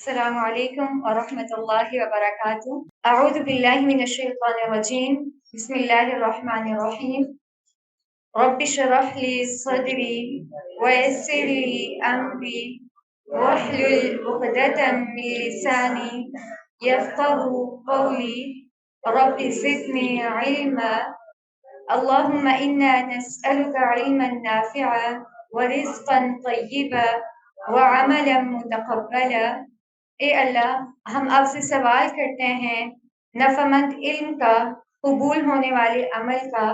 السلام علیکم ورحمۃ اللہ وبرکاتہ۔ اعوذ باللہ من الشیطان الرجیم، بسم اللہ الرحمن الرحیم۔ رب اشرح لی صدری ویسر لی امری واحلل عقدۃ من لسانی یفقهوا قولی رب زدنی علما۔ اللهم انا نسألك علما نافعا ورزقا طیبا وعملا متقبلا۔ اے اللہ، ہم آپ سے سوال کرتے ہیں نفعمند علم کا، قبول ہونے والے عمل کا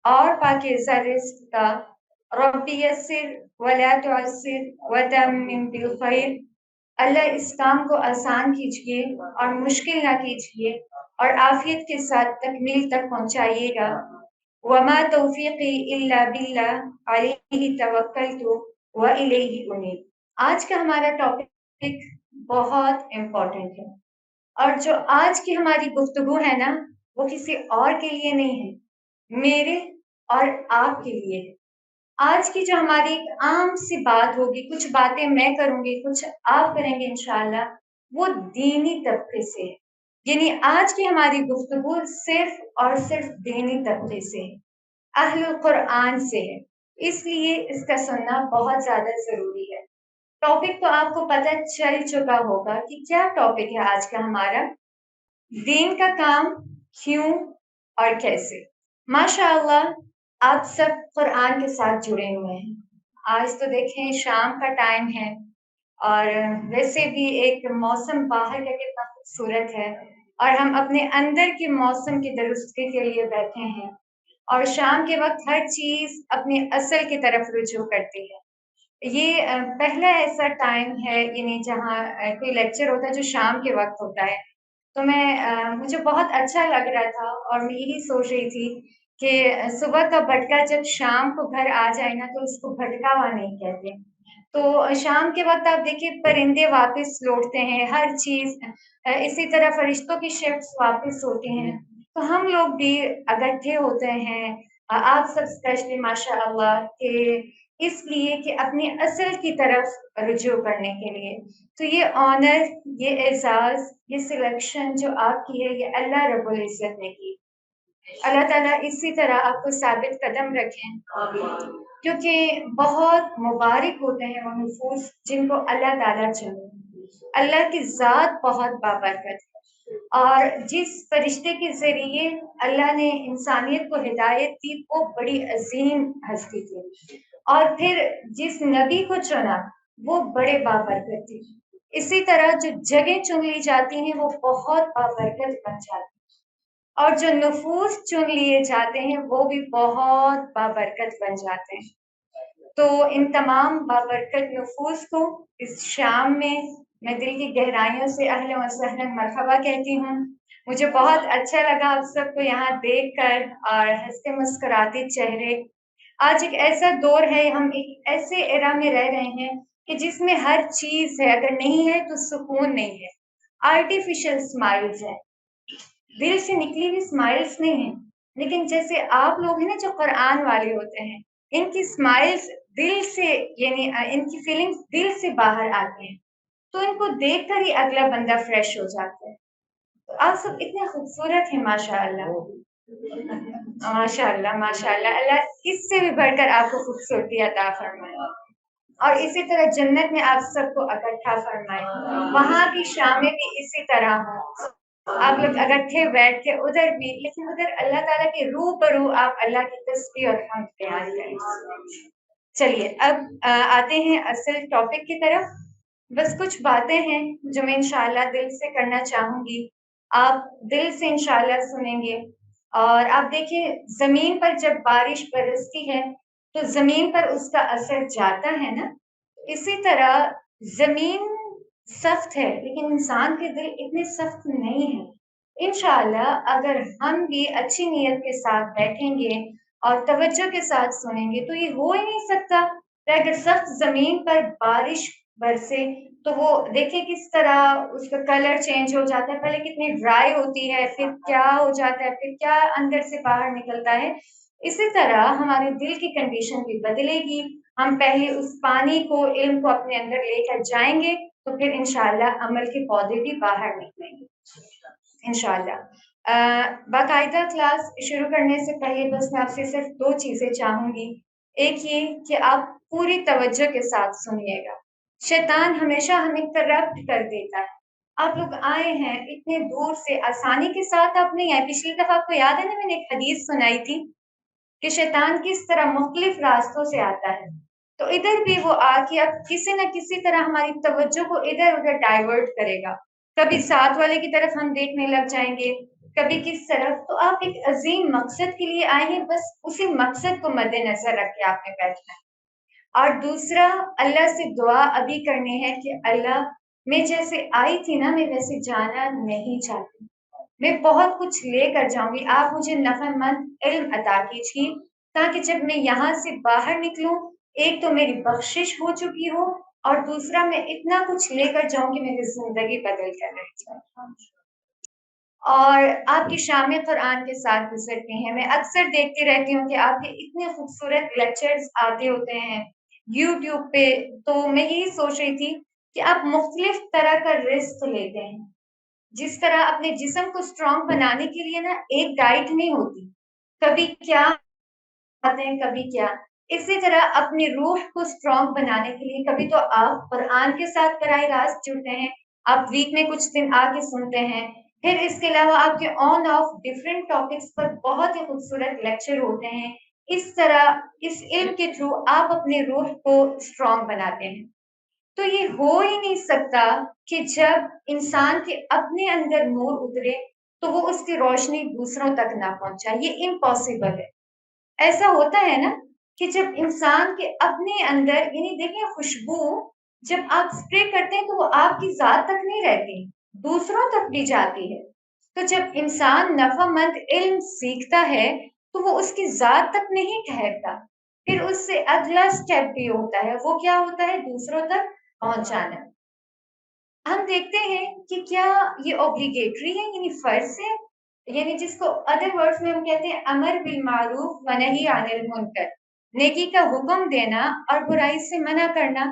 اور پاکیزہ رزق کا۔ رب یسر ولا تعسر وتمم بالخیر۔ اللہ اس کام کو آسان کیجیے اور مشکل نہ کیجیے اور عافیت کے ساتھ تکمیل تک پہنچائیے گا۔ وما توفیقی الا باللہ علیہ توکلت والیہ انیب۔ آج کا ہمارا ٹاپک بہت امپورٹنٹ ہے، اور جو آج کی ہماری گفتگو ہے نا، وہ کسی اور کے لیے نہیں ہے، میرے اور آپ کے لیے ہے۔ آج کی جو ہماری ایک عام سی بات ہوگی، کچھ باتیں میں کروں گی، کچھ آپ کریں گے انشاءاللہ، وہ دینی طبقے سے ہے۔ یعنی آج کی ہماری گفتگو صرف اور صرف دینی طبقے سے ہے، اہل القرآن سے ہے، اس لیے اس کا سننا بہت زیادہ ضروری ہے۔ ٹاپک تو آپ کو پتہ چل چکا ہوگا کہ کیا ٹاپک ہے آج کا ہمارا، دین کا کام کیوں اور کیسے۔ ماشاء اللہ آپ سب قرآن کے ساتھ جڑے ہوئے ہیں۔ آج تو دیکھیں شام کا ٹائم ہے، اور ویسے بھی ایک موسم باہر کا کتنا خوبصورت ہے، اور ہم اپنے اندر کے موسم کی درستگی کے لیے بیٹھے ہیں، اور شام کے وقت ہر چیز اپنے اصل کی طرف رجوع کرتی ہے۔ یہ پہلا ایسا ٹائم ہے یعنی جہاں کوئی لیکچر ہوتا ہے جو شام کے وقت ہوتا ہے، تو مجھے بہت اچھا لگ رہا تھا، اور میں یہی سوچ رہی تھی کہ صبح کا بھٹکا جب شام کو گھر آ جائے نا تو اس کو بھٹکا ہوا نہیں کہتے۔ تو شام کے وقت آپ دیکھیے پرندے واپس لوٹتے ہیں، ہر چیز اسی طرح فرشتوں کی شفٹس واپس ہوتی ہیں، تو ہم لوگ بھی اکٹھے ہوتے ہیں، آپ سب اسپیشلی ماشاء اللہ، کہ اس لیے کہ اپنی اصل کی طرف رجوع کرنے کے لیے۔ تو یہ آنر، یہ اعزاز، یہ سلیکشن جو آپ کی ہے، یہ اللہ رب العزت نے کی۔ اللہ تعالیٰ اسی طرح آپ کو ثابت قدم رکھیں، کیونکہ بہت مبارک ہوتے ہیں وہ نفوس جن کو اللہ تعالیٰ چنے۔ اللہ کی ذات بہت بابرکت ہے، اور جس فرشتے کے ذریعے اللہ نے انسانیت کو ہدایت دی وہ بڑی عظیم ہستی تھی، اور پھر جس نبی کو چنا وہ بڑے بابرکت تھے۔ اسی طرح جو جگہ چن لی جاتی ہیں وہ بہت بابرکت بن جاتی ہیں، اور جو نفوس چن لیے جاتے ہیں وہ بھی بہت بابرکت بن جاتے ہیں۔ تو ان تمام بابرکت نفوس کو اس شام میں دل کی گہرائیوں سے اہلا و سہلا مرحبا کہتی ہوں۔ مجھے بہت اچھا لگا آپ سب کو یہاں دیکھ کر، اور ہنستے مسکراتے چہرے۔ آج ایک ایسا دور ہے، ہم ایک ایسے ایرا میں رہ رہے ہیں کہ جس میں ہر چیز ہے، اگر نہیں ہے تو سکون نہیں ہے۔ آرٹیفیشل سمائلز ہیں، دل سے نکلی ہوئی سمائلز نہیں ہیں، لیکن جیسے آپ لوگ ہیں نا جو قرآن والے ہوتے ہیں، ان کی سمائلز دل سے، یعنی ان کی فیلنگز دل سے باہر آتی ہیں، تو ان کو دیکھ کر ہی اگلا بندہ فریش ہو جاتا ہے۔ تو آپ سب اتنے خوبصورت ہیں ماشاء اللہ، ماشاء اللہ ماشاء اللہ۔ اللہ اس سے بھی بڑھ کر آپ کو خوبصورتی عطا فرمائے، اور اسی طرح جنت میں آپ سب کو اکٹھا فرمائے، وہاں کی شامیں بھی اسی طرح ہوں، آپ لوگ اکٹھے بیٹھ کے ادھر بھی، لیکن ادھر اللہ تعالیٰ کے روبرو آپ اللہ کی تسبیح اور حمد بیان کریں۔ چلیے اب آتے ہیں اصل ٹاپک کی طرف۔ بس کچھ باتیں ہیں جو میں انشاءاللہ دل سے کرنا چاہوں گی، آپ دل سے انشاءاللہ سنیں گے۔ اور آپ دیکھیں زمین پر جب بارش برستی ہے تو زمین پر اس کا اثر جاتا ہے نا، اسی طرح زمین سخت ہے لیکن انسان کے دل اتنے سخت نہیں ہیں۔ انشاءاللہ اگر ہم بھی اچھی نیت کے ساتھ بیٹھیں گے اور توجہ کے ساتھ سنیں گے تو یہ ہو ہی نہیں سکتا کہ اگر سخت زمین پر بارش برسے تو وہ دیکھیں کس طرح اس کا کلر چینج ہو جاتا ہے، پہلے کتنی ڈرائی ہوتی ہے، پھر کیا ہو جاتا ہے، پھر کیا اندر سے باہر نکلتا ہے۔ اسی طرح ہمارے دل کی کنڈیشن بھی بدلے گی، ہم پہلے اس پانی کو، علم کو اپنے اندر لے کر جائیں گے تو پھر انشاءاللہ عمل کے پودے بھی باہر نکلیں گے انشاءاللہ۔ باقاعدہ کلاس شروع کرنے سے پہلے بس میں آپ سے صرف دو چیزیں چاہوں گی۔ ایک یہ کہ آپ پوری توجہ کے ساتھ سنیے گا۔ شیطان ہمیشہ ہمیں کرپٹ کر دیتا ہے۔ آپ لوگ آئے ہیں اتنے دور سے، آسانی کے ساتھ آپ نہیں آئے۔ پچھلی دفعہ آپ کو یاد ہے نا، میں نے ایک حدیث سنائی تھی کہ شیطان کس طرح مختلف راستوں سے آتا ہے، تو ادھر بھی وہ آ کے اب کسی نہ کسی طرح ہماری توجہ کو ادھر ادھر ڈائیورٹ کرے گا۔ کبھی ساتھ والے کی طرف ہم دیکھنے لگ جائیں گے، کبھی کس طرف۔ تو آپ ایک عظیم مقصد کے لیے آئے ہیں، بس اسی مقصد کو مد نظر رکھ کے آپ نے بیٹھنا ہے۔ اور دوسرا، اللہ سے دعا ابھی کرنی ہے کہ اللہ، میں جیسے آئی تھی نا، میں ویسے جانا نہیں چاہتی، میں بہت کچھ لے کر جاؤں گی۔ آپ مجھے نفع مند علم عطا کیجیے تاکہ جب میں یہاں سے باہر نکلوں، ایک تو میری بخشش ہو چکی ہو، اور دوسرا میں اتنا کچھ لے کر جاؤں کہ میری زندگی بدل کر رہ جائے۔ اور آپ کی شام قرآن کے ساتھ گزرتی ہیں۔ میں اکثر دیکھتی رہتی ہوں کہ آپ کے اتنے خوبصورت لیکچرز آتے ہوتے ہیں یوٹیوب پہ، تو میں یہی سوچ رہی تھی کہ آپ مختلف طرح کا رزق لیتے ہیں۔ جس طرح اپنے جسم کو اسٹرانگ بنانے کے لیے نا ایک ڈائٹ نہیں ہوتی، کبھی کیا کھاتے ہیں کبھی کیا، اسی طرح اپنی روح کو اسٹرانگ بنانے کے لیے کبھی تو آپ قرآن کے ساتھ براہ راست جڑتے ہیں، آپ ویک میں کچھ دن آ کے سنتے ہیں، پھر اس کے علاوہ آپ کے آن آف ڈفرینٹ ٹاپکس پر بہت ہی خوبصورت لیکچر ہوتے ہیں۔ اس طرح اس علم کے تھرو آپ اپنے روح کو اسٹرانگ بناتے ہیں۔ تو یہ ہو ہی نہیں سکتا کہ جب انسان کے اپنے اندر نور اترے تو وہ اس کی روشنی دوسروں تک نہ پہنچائے، یہ امپاسبل ہے۔ ایسا ہوتا ہے نا کہ جب انسان کے اپنے اندر، یعنی دیکھیں خوشبو جب آپ اسپرے کرتے ہیں تو وہ آپ کی ذات تک نہیں رہتی، دوسروں تک بھی جاتی ہے۔ تو جب انسان نفع مند علم سیکھتا ہے تو وہ اس کی ذات تک نہیں ٹھہرتا، پھر اس سے اگلا سٹیپ بھی ہوتا ہے، وہ کیا ہوتا ہے؟ دوسروں تک پہنچانا۔ ہم دیکھتے ہیں کہ کیا یہ اوبلیگیٹری ہے، یعنی فرض ہے، یعنی جس کو ادر ورڈز میں ہم کہتے ہیں امر بالمعروف و نہی عن المنکر، نیکی کا حکم دینا اور برائی سے منع کرنا،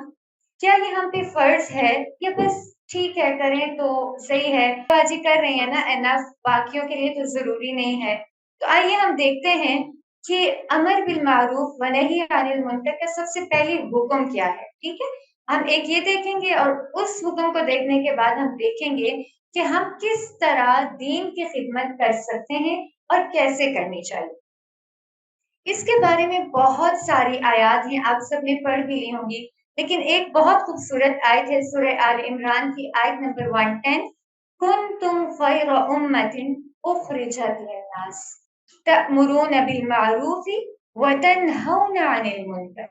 کیا یہ ہم پہ فرض ہے یا بس ٹھیک ہے کریں تو صحیح ہے، بازی کر رہے ہیں نا انف، باقیوں کے لیے تو ضروری نہیں ہے؟ تو آئیے ہم دیکھتے ہیں کہ امر بالمعروف و نہی عن المنکر کا سب سے پہلی حکم کیا ہے، ٹھیک ہے؟ ہم ایک یہ دیکھیں گے اور اس حکم کو دیکھنے کے بعد ہم دیکھیں گے کہ ہم کس طرح دین کی خدمت کر سکتے ہیں اور کیسے کرنی چاہیے۔ اس کے بارے میں بہت ساری آیات ہیں، آپ سب نے پڑھ بھی لی ہوں گی، لیکن ایک بہت خوبصورت آیت ہے سورہ آل عمران کی آیت نمبر 110، کنتم خیر امۃ اخرجت للناس تأمرون بالمعروف وتنہون عن المنکر،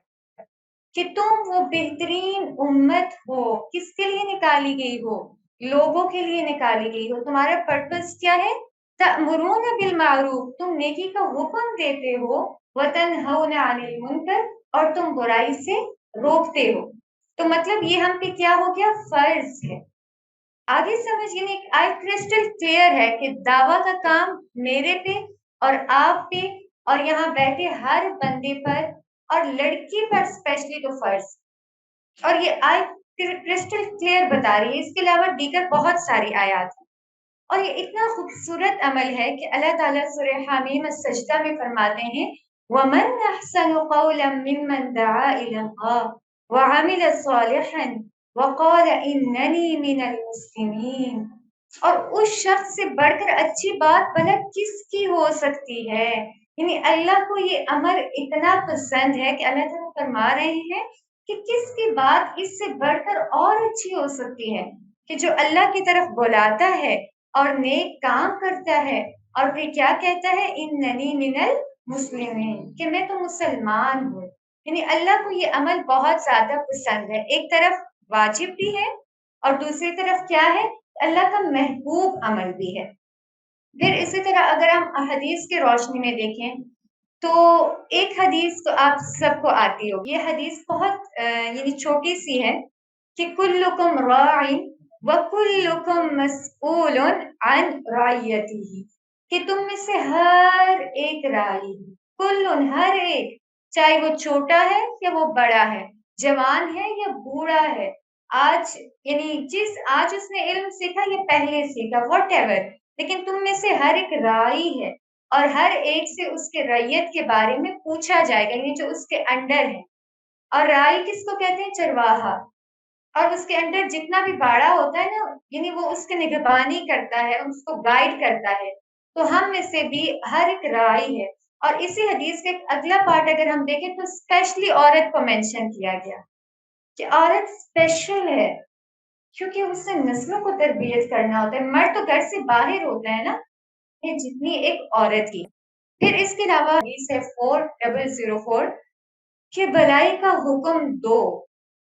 کہ تم وہ بہترین امت ہو، کس کے لیے نکالی گئی ہو؟ لوگوں کے لیے نکالی گئی ہو۔ تمہارا پرپس کیا ہے؟ تأمرون بالمعروف، تم نیکی کا حکم دیتے ہو، وتنہون عن المنکر، اور تم برائی سے روکتے ہو۔ تو مطلب یہ ہم پہ کیا ہو گیا؟ فرض ہے۔ آگے سمجھ، یعنی آیت کرسٹل کلیئر ہے کہ دعویٰ کا کام میرے پہ اور آپ پہ اور یہاں بیٹھے ہر بندے پر، اور لڑکی پر اسپیشلی تو فرض، اور یہ آیت کرسٹل کلیئر بتا رہی ہے۔ اس کے علاوہ دیگر بہت ساری آیات ہیں، اور یہ اتنا خوبصورت عمل ہے کہ اللہ تعالیٰ سورہ حمیم السجدہ میں فرماتے ہیں وَمَنْ أَحْسَنُ قَوْلًا مِّمَّنْ دَعَا إِلَى اللَّهِ وَعَمِلَ صَالِحًا وَقَالَ إِنَّنِي مِنَ الْمُسْلِمِينَ، اور اس شخص سے بڑھ کر اچھی بات بھلا کس کی ہو سکتی ہے؟ یعنی اللہ کو یہ امر اتنا پسند ہے کہ اللہ تعالیٰ فرما رہے ہیں کہ کس کی بات اس سے بڑھ کر اور اچھی ہو سکتی ہے، کہ جو اللہ کی طرف بلاتا ہے اور نیک کام کرتا ہے، اور پھر کیا کہتا ہے؟ اننی من المسلمین، کہ میں تو مسلمان ہوں۔ یعنی اللہ کو یہ عمل بہت زیادہ پسند ہے، ایک طرف واجب بھی ہے اور دوسری طرف کیا ہے؟ اللہ کا محبوب عمل بھی ہے۔ پھر اسی طرح اگر ہم حدیث کی روشنی میں دیکھیں تو ایک حدیث تو آپ سب کو آتی ہوگی، یہ حدیث بہت یعنی چھوٹی سی ہے کہ کلکم راع وکلکم مسئول عن رعیتہ، کہ تم میں سے ہر ایک راعی، کل ہر ایک، چاہے وہ چھوٹا ہے یا وہ بڑا ہے، جوان ہے یا بوڑھا ہے، آج آج اس نے علم سیکھا یا پہلے سیکھا واٹ ایور، لیکن تم میں سے ہر ایک رائی ہے، اور ہر ایک سے اس کے ریت کے بارے میں پوچھا جائے گا، یعنی جو اس کے انڈر ہے۔ اور رائی کس کو کہتے ہیں؟ چرواہا۔ اور اس کے اندر جتنا بھی باڑا ہوتا ہے نا، یعنی وہ اس کی نگہبانی کرتا ہے، اس کو گائیڈ کرتا ہے۔ تو ہم میں سے بھی ہر ایک رائی ہے۔ اور اسی حدیث کے اگلا پارٹ اگر ہم دیکھیں تو اسپیشلی عورت کو مینشن کیا گیا کہ عورت اسپیشل ہے، کیونکہ اس سے نسلوں کو تربیت کرنا ہوتا ہے۔ مرد تو گھر سے باہر ہوتا ہے نا، یہ جتنی ایک عورت کی۔ پھر اس کے علاوہ حدیث ہے 4004 کہ بھلائی کا حکم دو،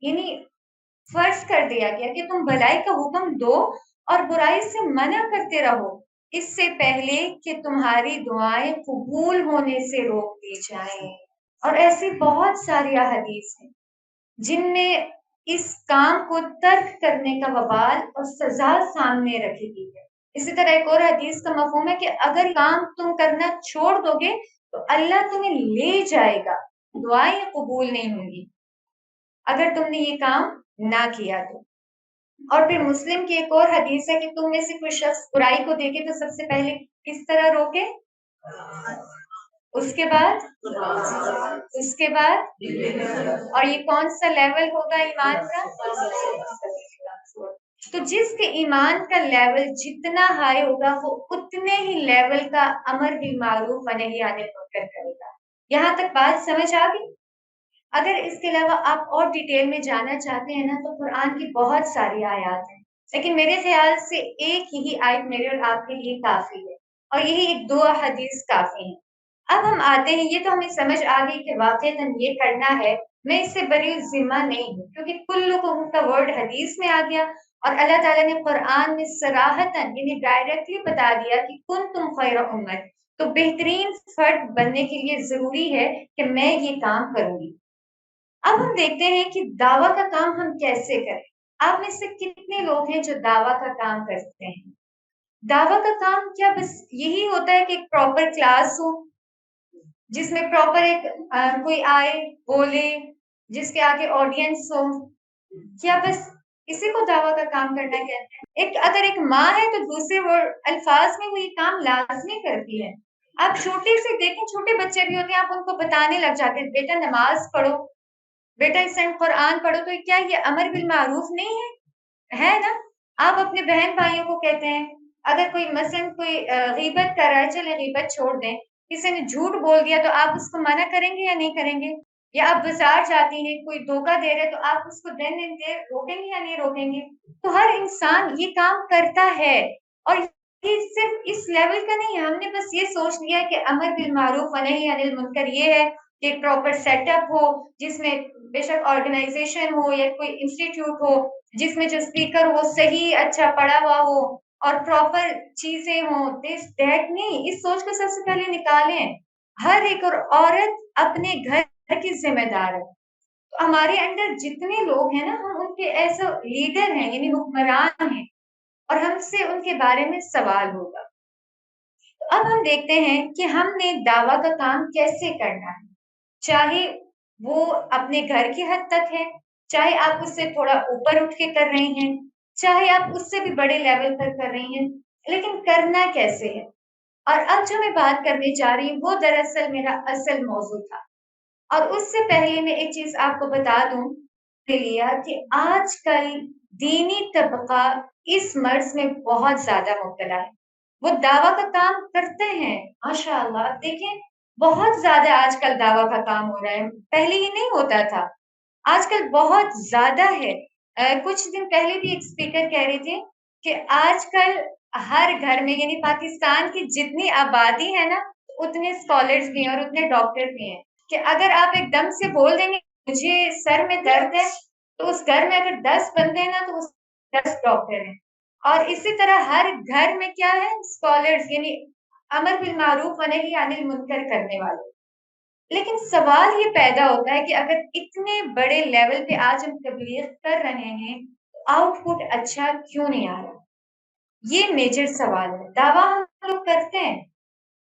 یعنی فرض کر دیا گیا کہ تم بھلائی کا حکم دو اور برائی سے منع کرتے رہو، اس سے پہلے کہ تمہاری دعائیں قبول ہونے سے روک دی جائیں۔ اور ایسی بہت ساری احادیث ہیں جن میں اس کام کو ترک کرنے کا وبال اور سزا سامنے رکھی گئی ہے۔ اسی طرح ایک اور حدیث کا مفہوم ہے کہ اگر کام تم کرنا چھوڑ دو گے تو اللہ تمہیں لے جائے گا، دعائیں قبول نہیں ہوں گی اگر تم نے یہ کام نہ کیا تو۔ اور پھر مسلم کی ایک اور حدیث ہے کہ تم میں سے کوئی شخص برائی کو دیکھے تو سب سے پہلے کس طرح روکے، اس کے بعد اور یہ کون سا لیول ہوگا ایمان کا؟ تو جس کے ایمان کا لیول جتنا ہائی ہوگا وہ اتنے ہی لیول کا امر بالمعروف و نہی عن المنکر کرے گا۔ یہاں تک بات سمجھ آ گئی؟ اگر اس کے علاوہ آپ اور ڈیٹیل میں جاننا چاہتے ہیں نا تو قرآن کی بہت ساری آیات ہیں، لیکن میرے خیال سے ایک ہی آیت میرے اور آپ کے لیے کافی ہے، اور یہی ایک دو حدیث کافی ہیں۔ اب ہم آتے ہیں، یہ تو ہمیں سمجھ آ گئی کہ واقعاً یہ کرنا ہے، میں اس سے بری ذمہ نہیں ہوں کیونکہ کلکم کا ورڈ حدیث میں آ گیا، اور اللہ تعالیٰ نے قرآن میں صراحتاً یعنی ڈائریکٹلی بتا دیا کہ کن تم خیر امت، تو بہترین فرد بننے کے لیے ضروری ہے کہ میں یہ کام کروں گی۔ اب ہم دیکھتے ہیں کہ دعویٰ کا کام ہم کیسے کریں۔ آپ میں سے کتنے لوگ ہیں جو دعویٰ کا کام کرتے ہیں؟ دعویٰ کا کام کیا بس یہی ہوتا ہے کہ ایک پراپر کلاس ہو جس میں پراپر ایک کوئی آئے بولے جس کے آگے آڈینس ہو، کیا بس اسی کو دعویٰ کا کام کرنا کہتے ہیں؟ اگر ایک ماں ہے تو دوسرے الفاظ میں وہ یہ کام لازمی کرتی ہے۔ آپ چھوٹے سے دیکھیں، چھوٹے بچے بھی ہوتے ہیں، آپ ان کو بتانے لگ جاتے ہیں بیٹا نماز پڑھو، بیٹا اس ٹائم قرآن پڑھو، تو کیا یہ امر بالمعروف نہیں ہے نا؟ آپ اپنے بہن بھائیوں کو کہتے ہیں، اگر کوئی مثلاً کوئی غیبت کر رہا ہے، چلے غیبت چھوڑ دیں، کسی نے جھوٹ بول دیا تو آپ اس کو منع کریں گے یا نہیں کریں گے؟ یا آپ بازار جاتی ہیں، کوئی دھوکہ دے رہے تو آپ اس کو دین دیر روکیں گے یا نہیں روکیں گے؟ تو ہر انسان یہ کام کرتا ہے، اور یہ صرف اس لیول کا نہیں ہے۔ ہم نے بس یہ سوچ لیا کہ امر بالمعروف و نہی عن المنکر یہ ہے کہ ایک پراپر سیٹ اپ ہو جس میں بے شک آرگنائزیشن ہو یا کوئی انسٹیٹیوٹ ہو جس میں جو اسپیکر ہو صحیح اچھا پڑھا ہوا ہو اور پراپر چیزیں ہوں، دس دیٹ نہیں۔ اس سوچ کو سب سے پہلے نکالیں۔ ہر ایک اور عورت اپنے گھر کی ذمہ دار ہے۔ تو ہمارے اندر جتنے لوگ ہیں نا، ہم ان کے ایسے لیڈر ہیں یعنی حکمران ہیں، اور ہم سے ان کے بارے میں سوال ہوگا۔ تو اب ہم دیکھتے ہیں کہ ہم نے دعویٰ کا کام کیسے کرنا ہے، چاہے وہ اپنے گھر کی حد تک ہے، چاہے آپ اس سے تھوڑا اوپر اٹھ کے کر رہے ہیں، چاہے آپ اس سے بھی بڑے لیول پر کر رہی ہیں، لیکن کرنا کیسے ہے۔ اور اب جو میں بات کرنے جا رہی ہوں وہ دراصل میرا اصل موضوع تھا، اور اس سے پہلے میں ایک چیز آپ کو بتا دوں کہ آج کل دینی طبقہ اس مرض میں بہت زیادہ مبتلا ہے۔ وہ دعویٰ کا کام کرتے ہیں، ماشاء اللہ، دیکھیں بہت زیادہ آج کل دعویٰ کا کام ہو رہا ہے، پہلے یہ نہیں ہوتا تھا، آج کل بہت زیادہ ہے۔ کچھ دن پہلے بھی ایک اسپیکر کہہ رہے تھے کہ آج کل ہر گھر میں یعنی پاکستان کی جتنی آبادی ہے نا، اتنے اسکالرس بھی ہیں اور اتنے ڈاکٹر بھی ہیں کہ اگر آپ ایک دم سے بول دیں گے مجھے سر میں درد ہے تو اس گھر میں اگر 10 بندے ہیں نا تو اس 10 ڈاکٹر ہیں۔ اور اسی طرح ہر گھر میں کیا ہے؟ اسکالرس یعنی امر بالمعروف و نہی عن المنکر کرنے والے۔ لیکن سوال یہ پیدا ہوتا ہے کہ اگر اتنے بڑے لیول پہ آج ہم تبلیغ کر رہے ہیں تو آؤٹ پٹ اچھا کیوں نہیں آ رہا؟ یہ میجر سوال ہے۔ دعویٰ ہم لوگ کرتے ہیں،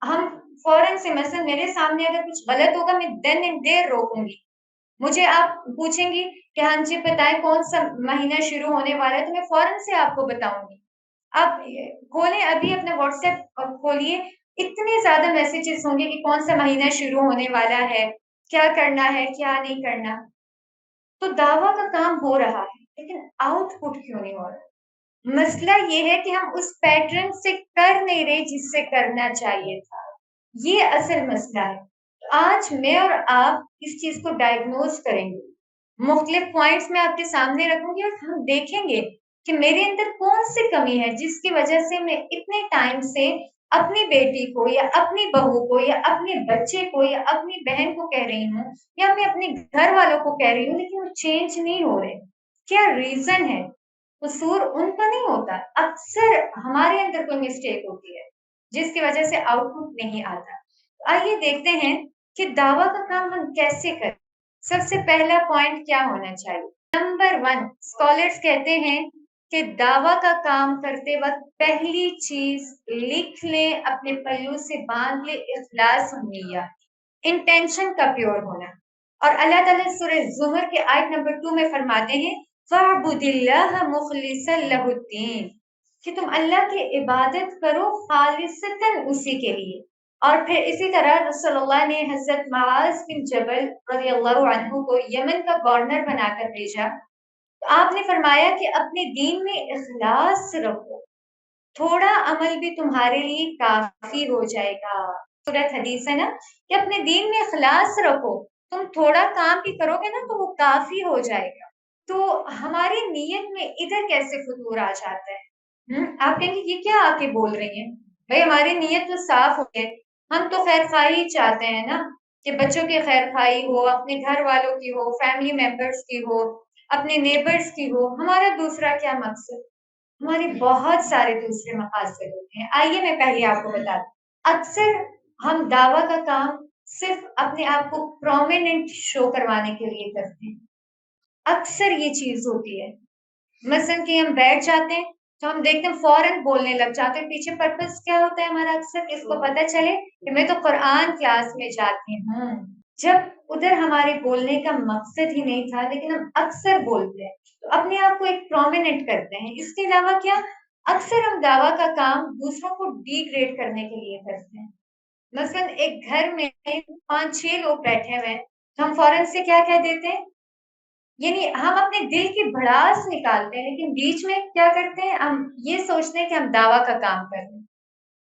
ہم فوراً سے مثلا میرے سامنے اگر کچھ غلط ہوگا میں دین اینڈ دیر روکوں گی، مجھے آپ پوچھیں گی کہ ہاں جی بتائیں کون سا مہینہ شروع ہونے والا ہے، تو میں فوراً سے آپ کو بتاؤں گی. آپ کھولیں ابھی اپنا واٹس ایپ کھولیے، اتنے زیادہ میسیجز ہوں گے کہ کون سا مہینہ شروع ہونے والا ہے، کیا کرنا ہے کیا نہیں کرنا. تو دعویٰ کا کام ہو رہا ہے لیکن آؤٹ پٹ کیوں نہیں ہو رہا؟ مسئلہ یہ ہے کہ ہم اس پیٹرن سے کر نہیں رہے جس سے کرنا چاہیے تھا. یہ اصل مسئلہ ہے. آج میں اور آپ اس چیز کو ڈائگنوز کریں گے، مختلف پوائنٹس میں آپ کے سامنے رکھوں گی اور ہم دیکھیں گے کہ میرے اندر کون سی کمی ہے جس کی وجہ سے میں اتنے ٹائم سے اپنی بیٹی کو یا اپنی بہو کو یا اپنے بچے کو یا اپنی بہن کو کہہ رہی ہوں یا میں اپنے گھر والوں کو کہہ رہی ہوں لیکن وہ چینج نہیں ہو رہے. کیا ریزن ہے؟ قصور ان کا نہیں ہوتا، اکثر ہمارے اندر کوئی مسٹیک ہوتی ہے جس کی وجہ سے آؤٹ پٹ نہیں آتا. آئیے دیکھتے ہیں کہ دعویٰ کا کام ہم کیسے کریں. سب سے پہلا پوائنٹ کیا ہونا چاہیے؟ نمبر 1، اسکالرس کہتے ہیں کہ دعویٰ کا کام کرتے وقت پہلی چیز لکھ لیں، اپنے پلو سے باندھ لیں، اخلاص و نیت، انٹینشن کا پیور ہونا. اور اللہ تعالیٰ سورہ زمر کے آیت نمبر 2 میں فرماتے ہیں فَاعْبُدِ اللَّهَ مُخْلِصًا لَهُ الدِّينَ، کہ تم اللہ کی عبادت کرو خالصتاً اسی کے لیے. اور پھر اسی طرح رسول اللہ نے حضرت معاذ بن جبل رضی اللہ عنہ کو یمن کا گورنر بنا کر بھیجا. تو آپ نے فرمایا کہ اپنے دین میں اخلاص رکھو، تھوڑا عمل بھی تمہارے لیے کافی ہو جائے گا. سورت حدیث ہے نا کہ اپنے دین میں اخلاص رکھو، تم تھوڑا کام بھی کرو گے نا تو وہ کافی ہو جائے گا. تو ہماری نیت میں ادھر کیسے فتور آ جاتا ہے؟ آپ کہیں گے یہ کیا آ کے بول رہی ہیں؟ بھائی ہماری نیت تو صاف ہو گئی، ہم تو خیر خواہی چاہتے ہیں نا کہ بچوں کی خیر خواہی ہو، اپنے گھر والوں کی ہو، فیملی ممبرس کی ہو، اپنے نیبرس کی ہو. ہمارا دوسرا کیا مقصد؟ ہمارے بہت سارے دوسرے مقاصد ہوتے ہیں. آئیے میں پہلے آپ کو بتا دوں. اکثر ہم دعویٰ کا کام صرف اپنے آپ کو پرومیننٹ شو کروانے کے لیے کرتے ہیں. اکثر یہ چیز ہوتی ہے، مثلاً کہ ہم بیٹھ جاتے ہیں تو ہم دیکھتے ہیں فوراً بولنے لگ جاتے ہیں. پیچھے پرپس کیا ہوتا ہے ہمارا؟ اکثر اس کو پتہ چلے کہ میں تو قرآن کلاس میں جاتی ہوں، جب ادھر ہمارے بولنے کا مقصد ہی نہیں تھا لیکن ہم اکثر بولتے ہیں تو اپنے آپ کو ایک پرومیننٹ کرتے ہیں. اس کے علاوہ کیا اکثر ہم دعویٰ کا کام دوسروں کو ڈی گریڈ کرنے کے لیے کرتے ہیں. مثلاً ایک گھر میں 5-6 لوگ بیٹھے ہوئے ہیں تو ہم فوراً سے کیا کہہ دیتے ہیں، یعنی ہم اپنے دل کی بھڑاس نکالتے ہیں لیکن بیچ میں کیا کرتے ہیں، ہم یہ سوچتے ہیں کہ ہم دعویٰ کا کام کر رہے ہیں.